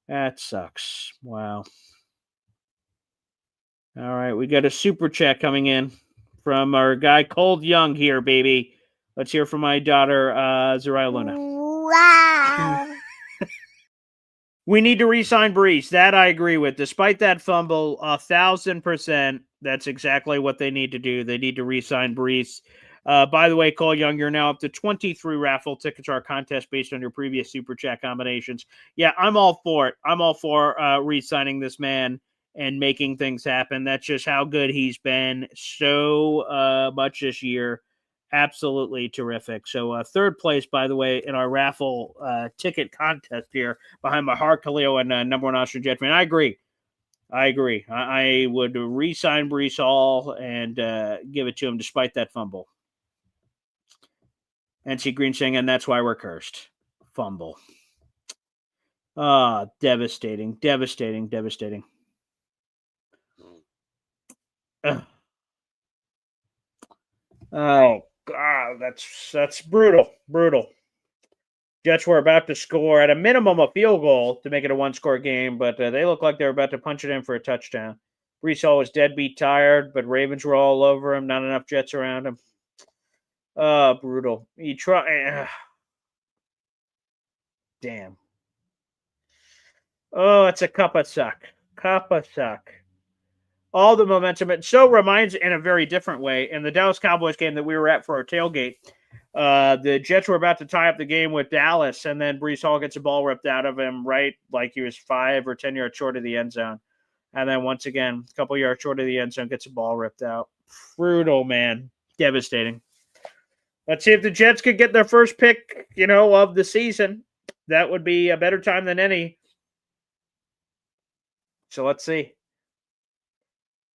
That sucks. Wow. All right, we got a super chat coming in from our guy Cold Young here, baby. Let's hear from my daughter, Zariah Luna. Wow. We need to re-sign Brees. That I agree with. Despite that fumble, 1,000%, that's exactly what they need to do. They need to re-sign Brees. By the way, Cole Young, you're now up to 23 raffle tickets to our contest based on your previous super chat combinations. Yeah, I'm all for it. I'm all for re-signing this man and making things happen. That's just how good he's been so much this year. Absolutely terrific. So third place, by the way, in our raffle ticket contest here behind my heart, Khalil, and number one Austrian Jet fan. I agree. I would re-sign Brees Hall and give it to him despite that fumble. NC Green saying, and that's why we're cursed. Fumble. Ah, devastating, devastating, devastating. Ugh. Oh God, that's brutal, brutal. Jets were about to score at a minimum a field goal to make it a one-score game, but they looked like they were about to punch it in for a touchdown. Brees Hall was deadbeat tired, but Ravens were all over him. Not enough Jets around him. Brutal. He tried. Damn. Oh, it's a cup of suck. Cup of suck. All the momentum. It so reminds, in a very different way, in the Dallas Cowboys game that we were at for our tailgate, the Jets were about to tie up the game with Dallas, and then Brees Hall gets a ball ripped out of him, right? Like he was 5 or 10 yards short of the end zone. And then once again, a couple yards short of the end zone, gets a ball ripped out. Brutal, man. Devastating. Let's see if the Jets could get their first pick, of the season. That would be a better time than any. So let's see.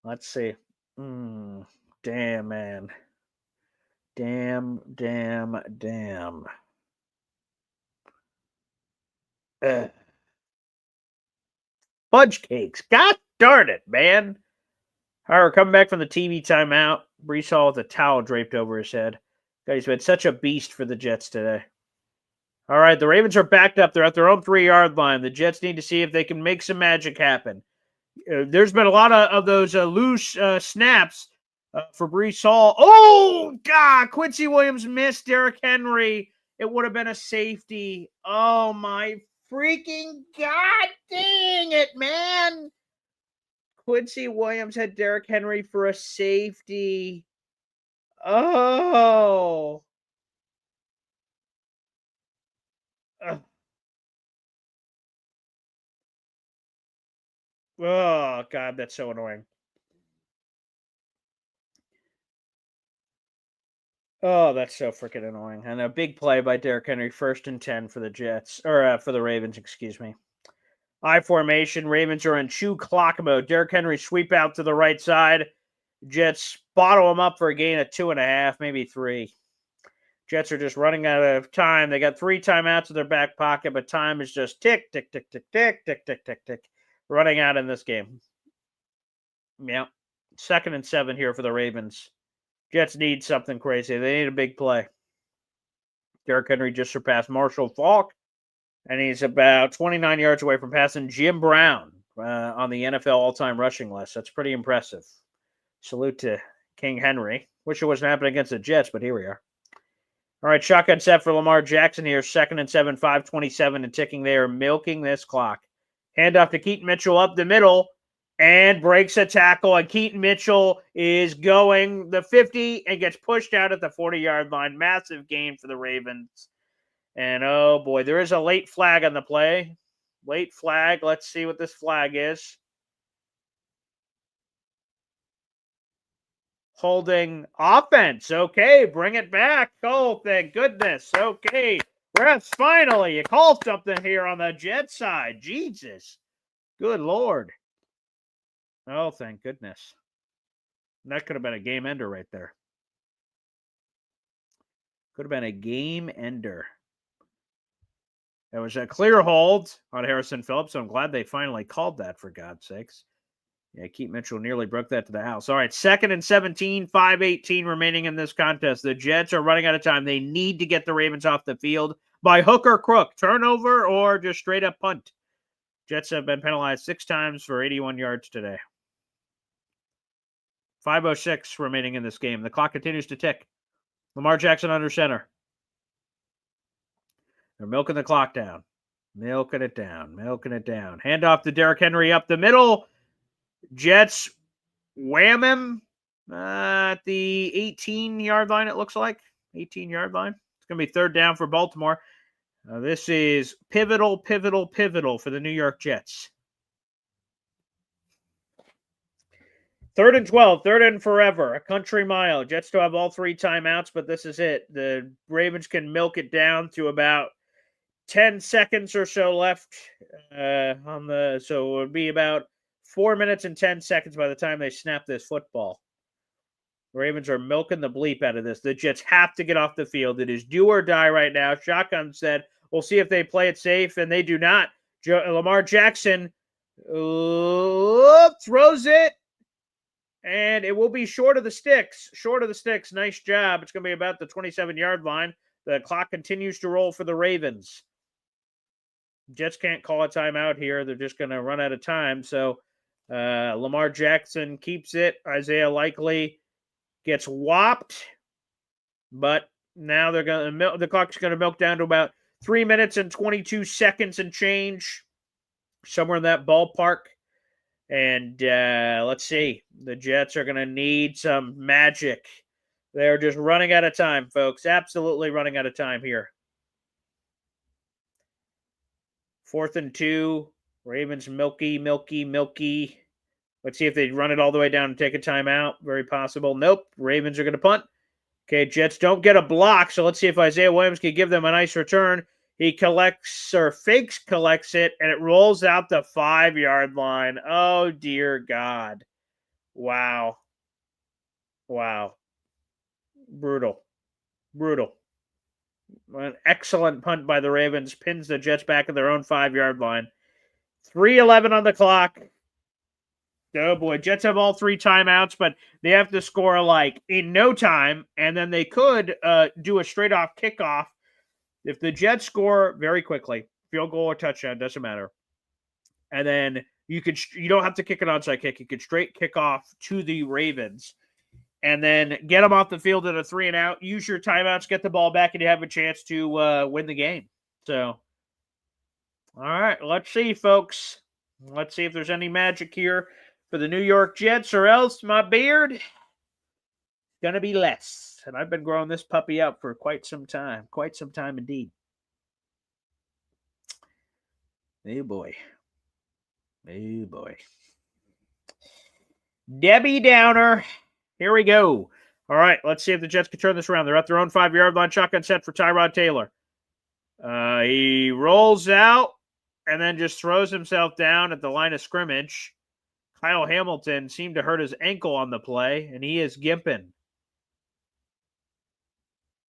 Let's see. Damn, man. Damn. Fudge cakes. God darn it, man. However, coming back from the TV timeout, Brees Hall with a towel draped over his head. He's been such a beast for the Jets today. All right, the Ravens are backed up. They're at their own 3-yard line. The Jets need to see if they can make some magic happen. There's been a lot of those loose snaps for Brees Hall. Oh, God. Quincy Williams missed Derrick Henry. It would have been a safety. Oh, my freaking God. Dang it, man. Quincy Williams had Derrick Henry for a safety. Oh. Oh, God, that's so annoying. Oh, that's so freaking annoying. And a big play by Derrick Henry, 1st and 10 for the Jets, or for the Ravens, excuse me. I formation. Ravens are in chew clock mode. Derrick Henry sweep out to the right side. Jets bottle him up for a gain of 2.5, maybe 3. Jets are just running out of time. They got 3 timeouts in their back pocket, but time is just tick, tick, tick, tick, tick, tick, tick, tick, tick. Running out in this game. Yeah. 2nd and 7 here for the Ravens. Jets need something crazy. They need a big play. Derrick Henry just surpassed Marshall Faulk, and he's about 29 yards away from passing Jim Brown on the NFL all-time rushing list. That's pretty impressive. Salute to King Henry. Wish it wasn't happening against the Jets, but here we are. All right, shotgun set for Lamar Jackson here. 2nd and 7, 5:27 and ticking. They are milking this clock. Handoff to Keaton Mitchell up the middle and breaks a tackle. And Keaton Mitchell is going the 50 and gets pushed out at the 40-yard line. Massive gain for the Ravens. And, oh, boy, there is a late flag on the play. Late flag. Let's see what this flag is. Holding offense. Okay, bring it back. Oh, thank goodness. Okay, refs, finally, you called something here on the Jet side. Jesus. Good Lord. Oh, thank goodness. That could have been a game ender right there. Could have been a game ender. It was a clear hold on Harrison Phillips, so I'm glad they finally called that, for God's sakes. Yeah, Keith Mitchell nearly broke that to the house. All right, 2nd and 17, 5:18 remaining in this contest. The Jets are running out of time. They need to get the Ravens off the field by hook or crook, turnover or just straight up punt. Jets have been penalized 6 times for 81 yards today. 5:06 remaining in this game. The clock continues to tick. Lamar Jackson under center. They're milking the clock down. Milking it down. Handoff to Derrick Henry up the middle. Jets wham him at the 18-yard line, it looks like. 18-yard line. It's going to be 3rd down for Baltimore. This is pivotal for the New York Jets. 3rd and 12, 3rd and forever, a country mile. Jets still have all 3 timeouts, but this is it. The Ravens can milk it down to about 10 seconds or so left so it would be about 4 minutes and 10 seconds by the time they snap this football. The Ravens are milking the bleep out of this. The Jets have to get off the field. It is do or die right now. Shotgun said, we'll see if they play it safe, and they do not. Lamar Jackson throws it, and it will be short of the sticks. Nice job. It's going to be about the 27-yard line. The clock continues to roll for the Ravens. Jets can't call a timeout here. They're just going to run out of time. So Lamar Jackson keeps it. Isaiah Likely gets whopped, but now they're going to the clock's going to milk down to about 3 minutes and 22 seconds and change, somewhere in that ballpark. And let's see. The Jets are going to need some magic. They're just running out of time, folks. Absolutely running out of time here. 4th and 2. Ravens milky. Let's see if they run it all the way down and take a timeout. Very possible. Nope. Ravens are going to punt. Okay, Jets don't get a block, so let's see if Isaiah Williams can give them a nice return. He collects it, and it rolls out the 5-yard line. Oh, dear God. Wow. Brutal. An excellent punt by the Ravens. Pins the Jets back at their own 5-yard line. 3:11 on the clock. Oh, boy. Jets have all 3 timeouts, but they have to score, in no time, and then they could do a straight-off kickoff. If the Jets score very quickly, field goal or touchdown, doesn't matter. And then you don't have to kick an onside kick. You could straight kick off to the Ravens and then get them off the field at a 3-and-out. Use your timeouts, get the ball back, and you have a chance to win the game. So, all right, let's see, folks. Let's see if there's any magic here for the New York Jets, or else my beard is going to be less. And I've been growing this puppy out for quite some time indeed. Oh, boy. Debbie Downer. Here we go. All right, let's see if the Jets can turn this around. They're at their own 5-yard line. Shotgun set for Tyrod Taylor. He rolls out and then just throws himself down at the line of scrimmage. Kyle Hamilton seemed to hurt his ankle on the play, and he is gimping.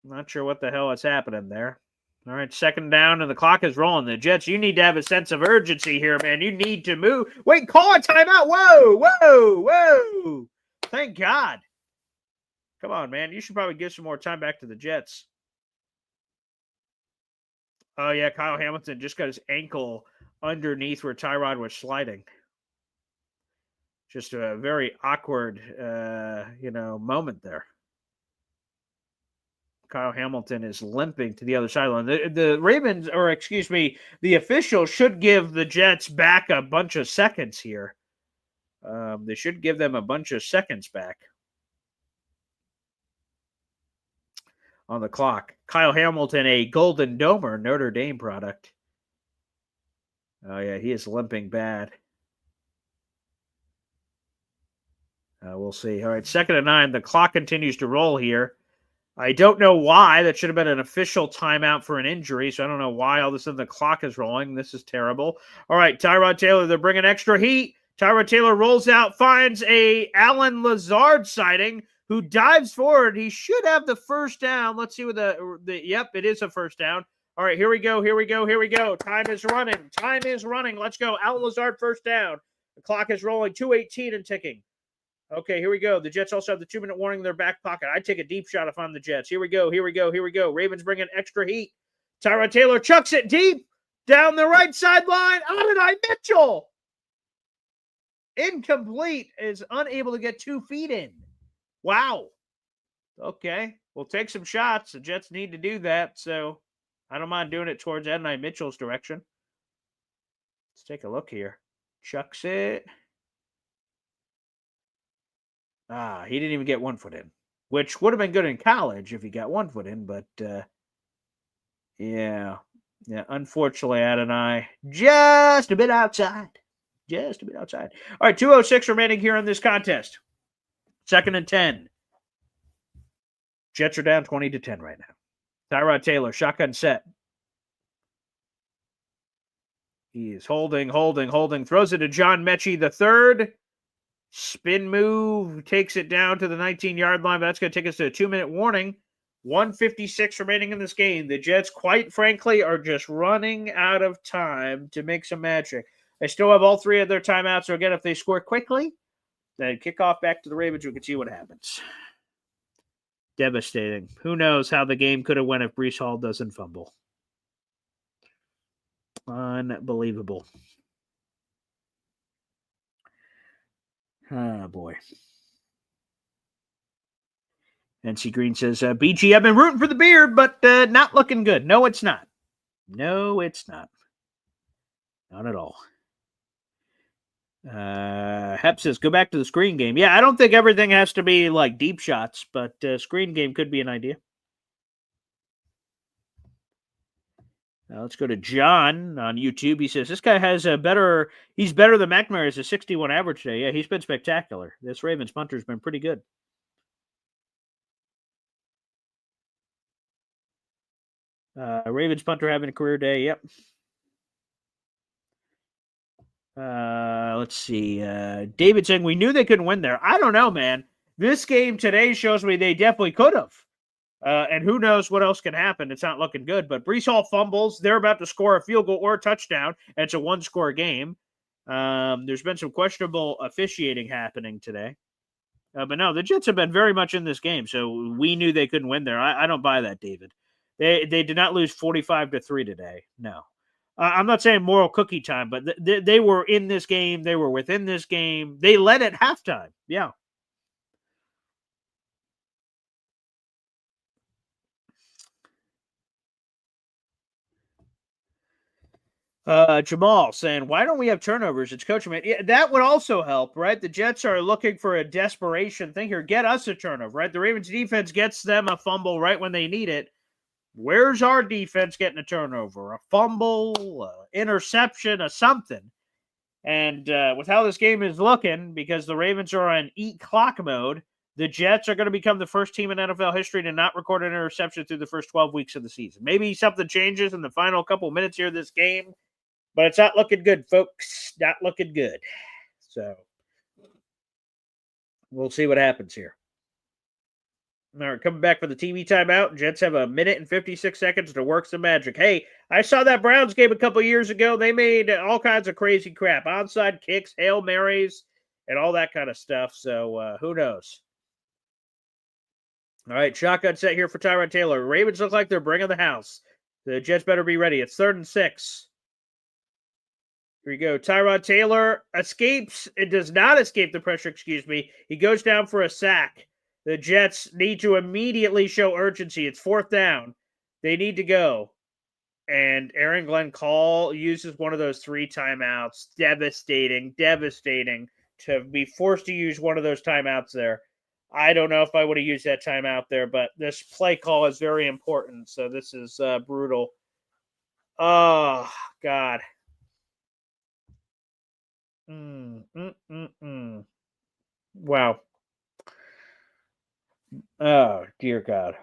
Not sure what the hell is happening there. All right, 2nd down, and the clock is rolling. The Jets, you need to have a sense of urgency here, man. You need to move. Wait, call a timeout. Whoa. Thank God. Come on, man. You should probably give some more time back to the Jets. Oh, yeah, Kyle Hamilton just got his ankle underneath where Tyrod was sliding. Just a very awkward, moment there. Kyle Hamilton is limping to the other sideline. The Ravens, the officials should give the Jets back a bunch of seconds here. They should give them a bunch of seconds back on the clock. Kyle Hamilton, a Golden Domer Notre Dame product. Oh, yeah, he is limping bad. We'll see. All right, 2nd and 9. The clock continues to roll here. I don't know why. That should have been an official timeout for an injury, so I don't know why all of a sudden the clock is rolling. This is terrible. All right, Tyrod Taylor, they're bringing extra heat. Tyrod Taylor rolls out, finds a Allen Lazard sighting, who dives forward. He should have the 1st down. Let's see what yep, it is a 1st down. All right, here we go. Time is running. Let's go. Allen Lazard, 1st down. The clock is rolling, 2:18 and ticking. Okay, here we go. The Jets also have the 2-minute warning in their back pocket. I'd take a deep shot if I'm the Jets. Here we go. Ravens bring in extra heat. Tyrod Taylor chucks it deep down the right sideline. Adonai Mitchell. Incomplete, is unable to get 2 feet in. Wow. Okay, we'll take some shots. The Jets need to do that, so I don't mind doing it towards Adonai Mitchell's direction. Let's take a look here. Chucks it. He didn't even get 1 foot in, which would have been good in college if he got 1 foot in, but yeah, unfortunately, Adonai just a bit outside. All right, 2:06 remaining here in this contest. 2nd and 10. Jets are down 20-10 right now. Tyrod Taylor, shotgun set. He is holding, throws it to John Mechie the third. Spin move, takes it down to the 19-yard line. But that's going to take us to a 2-minute warning. 1:56 remaining in this game. The Jets, quite frankly, are just running out of time to make some magic. They still have all 3 of their timeouts. So again, if they score quickly, then kickoff back to the Ravens. We can see what happens. Devastating. Who knows how the game could have went if Breece Hall doesn't fumble. Unbelievable. Oh, boy. NC Green says, BG, I've been rooting for the beard, but not looking good. No, it's not. Not at all. Hep says, go back to the screen game. Yeah, I don't think everything has to be like deep shots, but screen game could be an idea. Let's go to John on YouTube. He says, this guy has he's better than McNamara. Has a 61 average today. Yeah, he's been spectacular. This Ravens punter's been pretty good. Ravens punter having a career day. Yep. Let's see. David saying, we knew they couldn't win there. I don't know, man. This game today shows me they definitely could have. And who knows what else can happen. It's not looking good. But Breece Hall fumbles. They're about to score a field goal or a touchdown. And it's a 1-score game. There's been some questionable officiating happening today. But no, the Jets have been very much in this game. So we knew they couldn't win there. I don't buy that, David. They did not lose 45-3 today. No. I'm not saying moral cookie time, but they were in this game. They were within this game. They led at halftime. Yeah. Jamal saying, why don't we have turnovers? It's coaching. Yeah, that would also help, right? The Jets are looking for a desperation thing here. Get us a turnover, right? The Ravens defense gets them a fumble right when they need it. Where's our defense getting a turnover? A fumble, interception, a something. And with how this game is looking, because the Ravens are on eat clock mode, the Jets are going to become the first team in NFL history to not record an interception through the first 12 weeks of the season. Maybe something changes in the final couple minutes here of this game, but it's not looking good, folks. Not looking good. So we'll see what happens here. All right, coming back for the TV timeout. Jets have 1 minute and 56 seconds to work some magic. Hey, I saw that Browns game a couple years ago. They made all kinds of crazy crap. Onside kicks, Hail Marys, and all that kind of stuff. So who knows? All right, shotgun set here for Tyrod Taylor. Ravens look like they're bringing the house. The Jets better be ready. It's 3rd and 6. Here we go. Tyrod Taylor escapes. It does not escape the pressure, excuse me. He goes down for a sack. The Jets need to immediately show urgency. It's 4th down. They need to go. And Aaron Glenn Call uses one of those 3 timeouts. Devastating to be forced to use one of those timeouts there. I don't know if I would have used that timeout there, but this play call is very important. So this is brutal. Oh, God. Wow. Oh, dear God.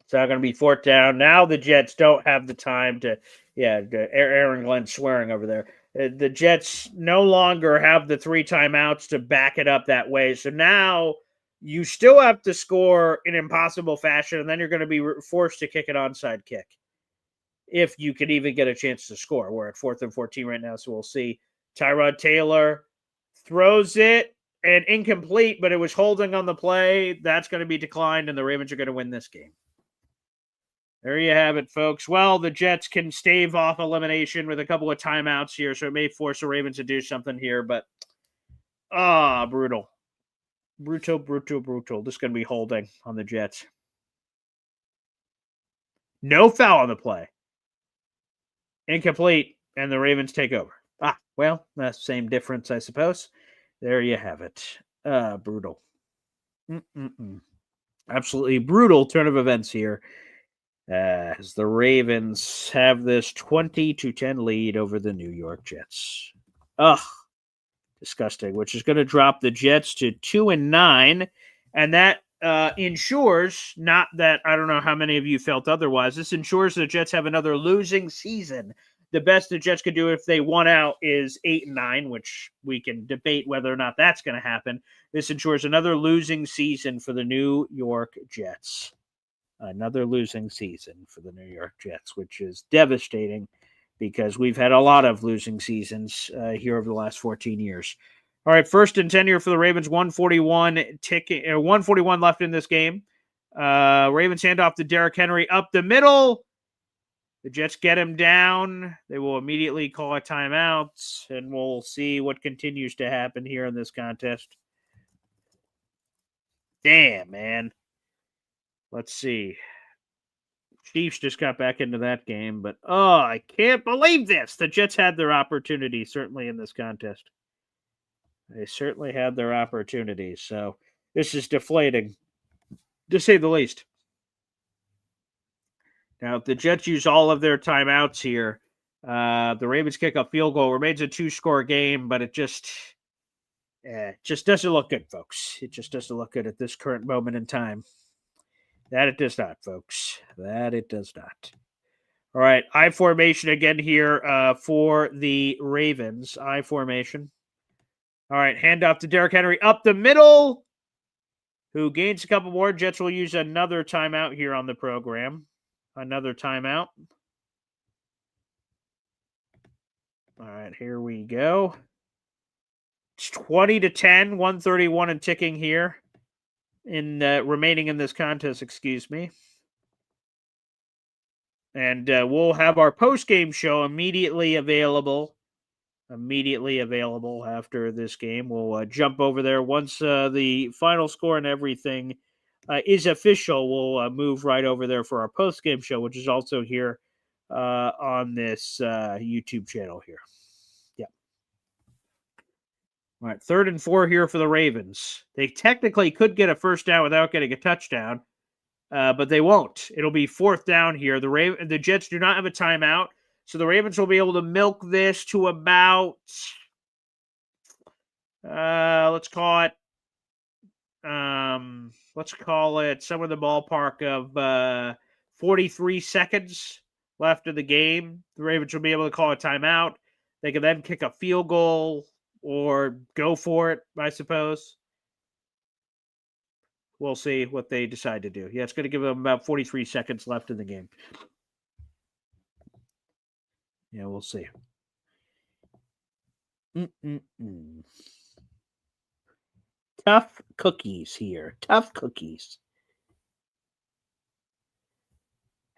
It's not going to be 4th down. Now the Jets don't have the time to, Aaron Glenn swearing over there. The Jets no longer have the 3 timeouts to back it up that way. So now you still have to score in impossible fashion, and then you're going to be forced to kick an onside kick. if you could even get a chance to score. We're at 4th and 14 right now, so we'll see. Tyrod Taylor throws it and incomplete, but it was holding on the play. That's going to be declined, and the Ravens are going to win this game. There you have it, folks. Well, the Jets can stave off elimination with a couple of timeouts here, so it may force the Ravens to do something here, but brutal. Brutal. This is going to be holding on the Jets. No foul on the play. Incomplete, and the Ravens take over. Well, that's the same difference, I suppose. There you have it. Brutal. Absolutely brutal turn of events here. As the Ravens have this 20-10 lead over the New York Jets. Disgusting, which is going to drop the Jets to 2-9. And that ensures, not that I don't know how many of you felt otherwise, this ensures the Jets have another losing season. The best the Jets could do if they won out is 8-9, which we can debate whether or not that's going to happen. This ensures another losing season for the New York Jets. Another losing season for the New York Jets, which is devastating because we've had a lot of losing seasons here over the last 14 years. All right, 1st and 10 here for the Ravens. 141 left in this game. Ravens hand off to Derrick Henry up the middle. The Jets get him down. They will immediately call a timeout, and we'll see what continues to happen here in this contest. Damn, man. Let's see. Chiefs just got back into that game, but I can't believe this. The Jets had their opportunity, certainly in this contest. They certainly had their opportunities, so this is deflating, to say the least. Now, if the Jets use all of their timeouts here, the Ravens kick a field goal. Remains a 2-score game, but it just doesn't look good, folks. It just doesn't look good at this current moment in time. That it does not, folks. That it does not. All right, I formation again here for the Ravens. I formation. All right, handoff to Derrick Henry up the middle, who gains a couple more. Jets will use another timeout here on the program. Another timeout. All right, here we go. It's 20-10, 131 and ticking here. Remaining in this contest, excuse me. And we'll have our post-game show immediately available after this game. We'll jump over there once the final score and everything is official. We'll move right over there for our post-game show, which is also here on this YouTube channel here. Yeah. All right, 3rd and 4 here for the Ravens. They technically could get a first down without getting a touchdown, but they won't. It'll be 4th down here. The Jets do not have a timeout, so the Ravens will be able to milk this to about, let's call it somewhere in the ballpark of 43 seconds left of the game. The Ravens will be able to call a timeout. They can then kick a field goal or go for it, I suppose. We'll see what they decide to do. Yeah, it's going to give them about 43 seconds left in the game. Yeah, we'll see. Tough cookies here. Tough cookies.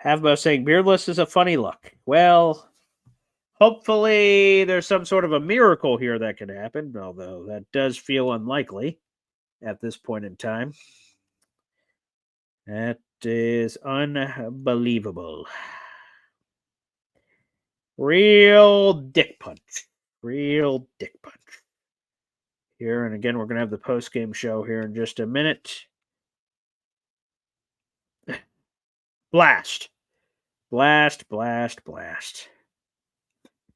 Havbo saying beardless is a funny look. Well, hopefully there's some sort of a miracle here that can happen, although that does feel unlikely at this point in time. That is unbelievable. Real dick punch. Real dick punch. Here, and again, we're going to have the post-game show here in just a minute. Blast. Blast.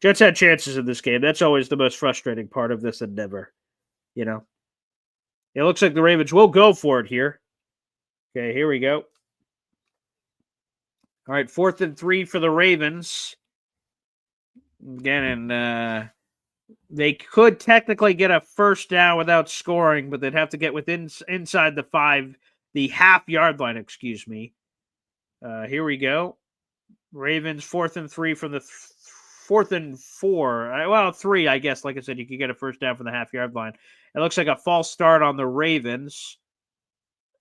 Jets had chances in this game. That's always the most frustrating part of this endeavor. You know? It looks like the Ravens will go for it here. Okay, here we go. All right, 4th and 3 for the Ravens. Again, and they could technically get a first down without scoring, but they'd have to get inside the half-yard line, excuse me. Here we go. Ravens 4th and 3 from the 4th and 4. Well, 3, I guess. Like I said, you could get a first down from the half-yard line. It looks like a false start on the Ravens.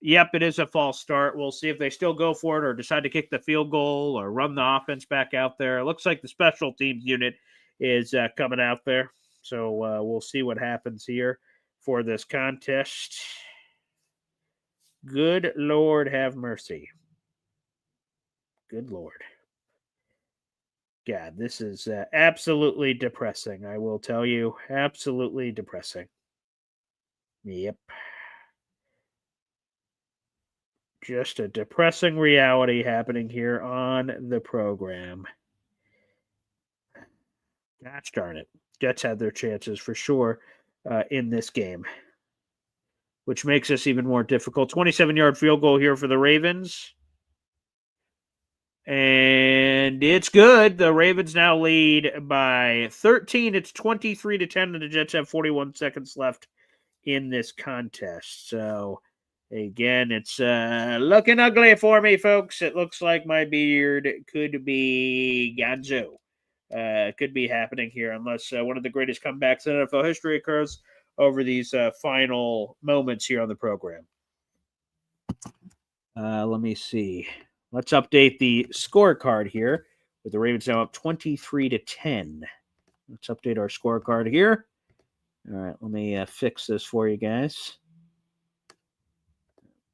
Yep, it is a false start. We'll see if they still go for it or decide to kick the field goal or run the offense back out there. It looks like the special teams unit is coming out there. So we'll see what happens here for this contest. Good Lord have mercy. Good Lord. God, this is absolutely depressing, I will tell you. Absolutely depressing. Yep. Just a depressing reality happening here on the program. Gosh darn it. Jets had their chances for sure in this game, which makes this even more difficult. 27-yard field goal here for the Ravens. And it's good. The Ravens now lead by 13. It's 23-10, and the Jets have 41 seconds left in this contest. So, again, it's looking ugly for me, folks. It looks like my beard could be gonzo. Could be happening here unless one of the greatest comebacks in NFL history occurs over these final moments here on the program. Let me see. Let's update the scorecard here with the Ravens now up 23-10. Let's update our scorecard here. All right, let me fix this for you guys.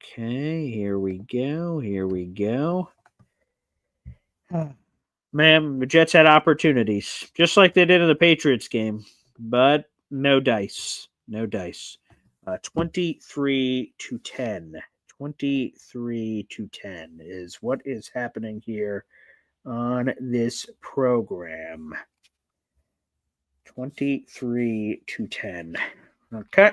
Okay, here we go. Here we go. Man, the Jets had opportunities, just like they did in the Patriots game, but no dice. No dice. 23-10. 23-10 is what is happening here on this program. 23-10. Okay.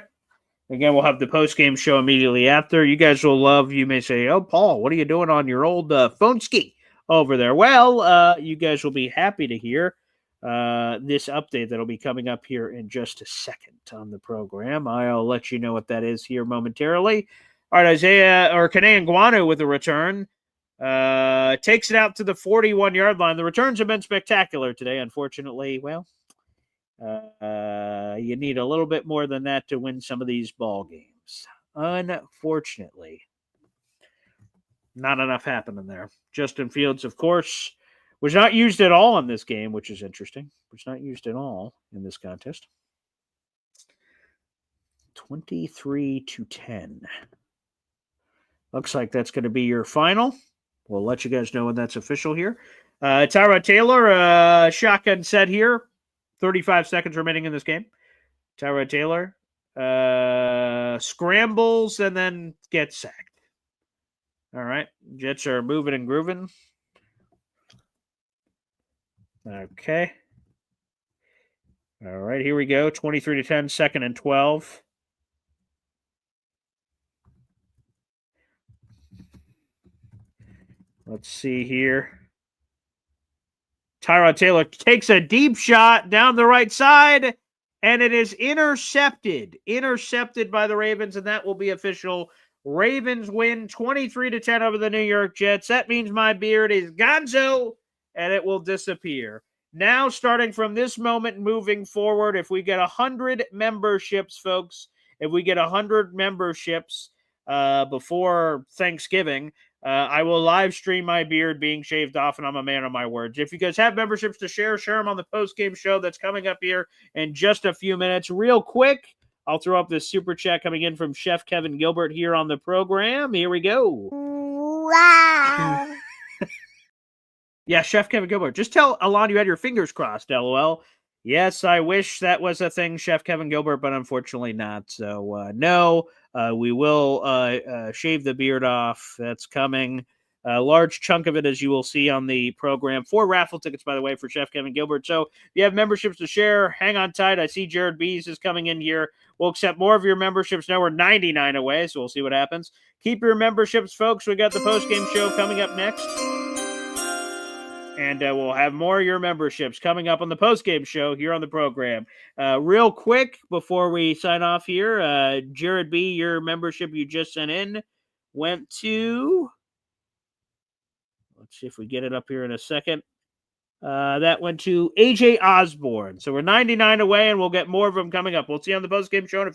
Again, we'll have the post-game show immediately after. You guys will love, you may say, oh, Paul, what are you doing on your old phone ski over there? Well, you guys will be happy to hear this update that'll be coming up here in just a second on the program. I'll let you know what that is here momentarily. All right, Kane Guanu with a return. Takes it out to the 41-yard line. The returns have been spectacular today, unfortunately. Well, you need a little bit more than that to win some of these ball games. Unfortunately, not enough happening there. Justin Fields, of course, was not used at all in this game, which is interesting. Was not used at all in this contest. 23-10. Looks like that's going to be your final. We'll let you guys know when that's official here. Tyrod Taylor, shotgun set here. 35 seconds remaining in this game. Tyrod Taylor scrambles and then gets sacked. All right. Jets are moving and grooving. Okay. All right, here we go. 23-10, 2nd and 12. Let's see here. Tyrod Taylor takes a deep shot down the right side, and it is intercepted. Intercepted by the Ravens, and that will be official. Ravens win 23-10 over the New York Jets. That means my beard is gonzo, and it will disappear. Now, starting from this moment moving forward, if we get 100 memberships, folks, if we get 100 memberships before Thanksgiving, I will live stream my beard being shaved off, and I'm a man of my words. If you guys have memberships to share them on the post-game show that's coming up here in just a few minutes. Real quick, I'll throw up this super chat coming in from Chef Kevin Gilbert here on the program. Here we go. Wow. Yeah, Chef Kevin Gilbert. Just tell Alon you had your fingers crossed, LOL. Yes, I wish that was a thing, Chef Kevin Gilbert, but unfortunately not. So, no, we will shave the beard off. That's coming. A large chunk of it, as you will see on the program. 4 raffle tickets, by the way, for Chef Kevin Gilbert. So, if you have memberships to share, hang on tight. I see Jared Bees is coming in here. We'll accept more of your memberships. Now we're 99 away, so we'll see what happens. Keep your memberships, folks. We got the post-game show coming up next. And we'll have more of your memberships coming up on the postgame show here on the program. Real quick, before we sign off here, Jared B., your membership you just sent in went to... Let's see if we get it up here in a second. That went to AJ Osborne. So we're 99 away, and we'll get more of them coming up. We'll see you on the post game show in a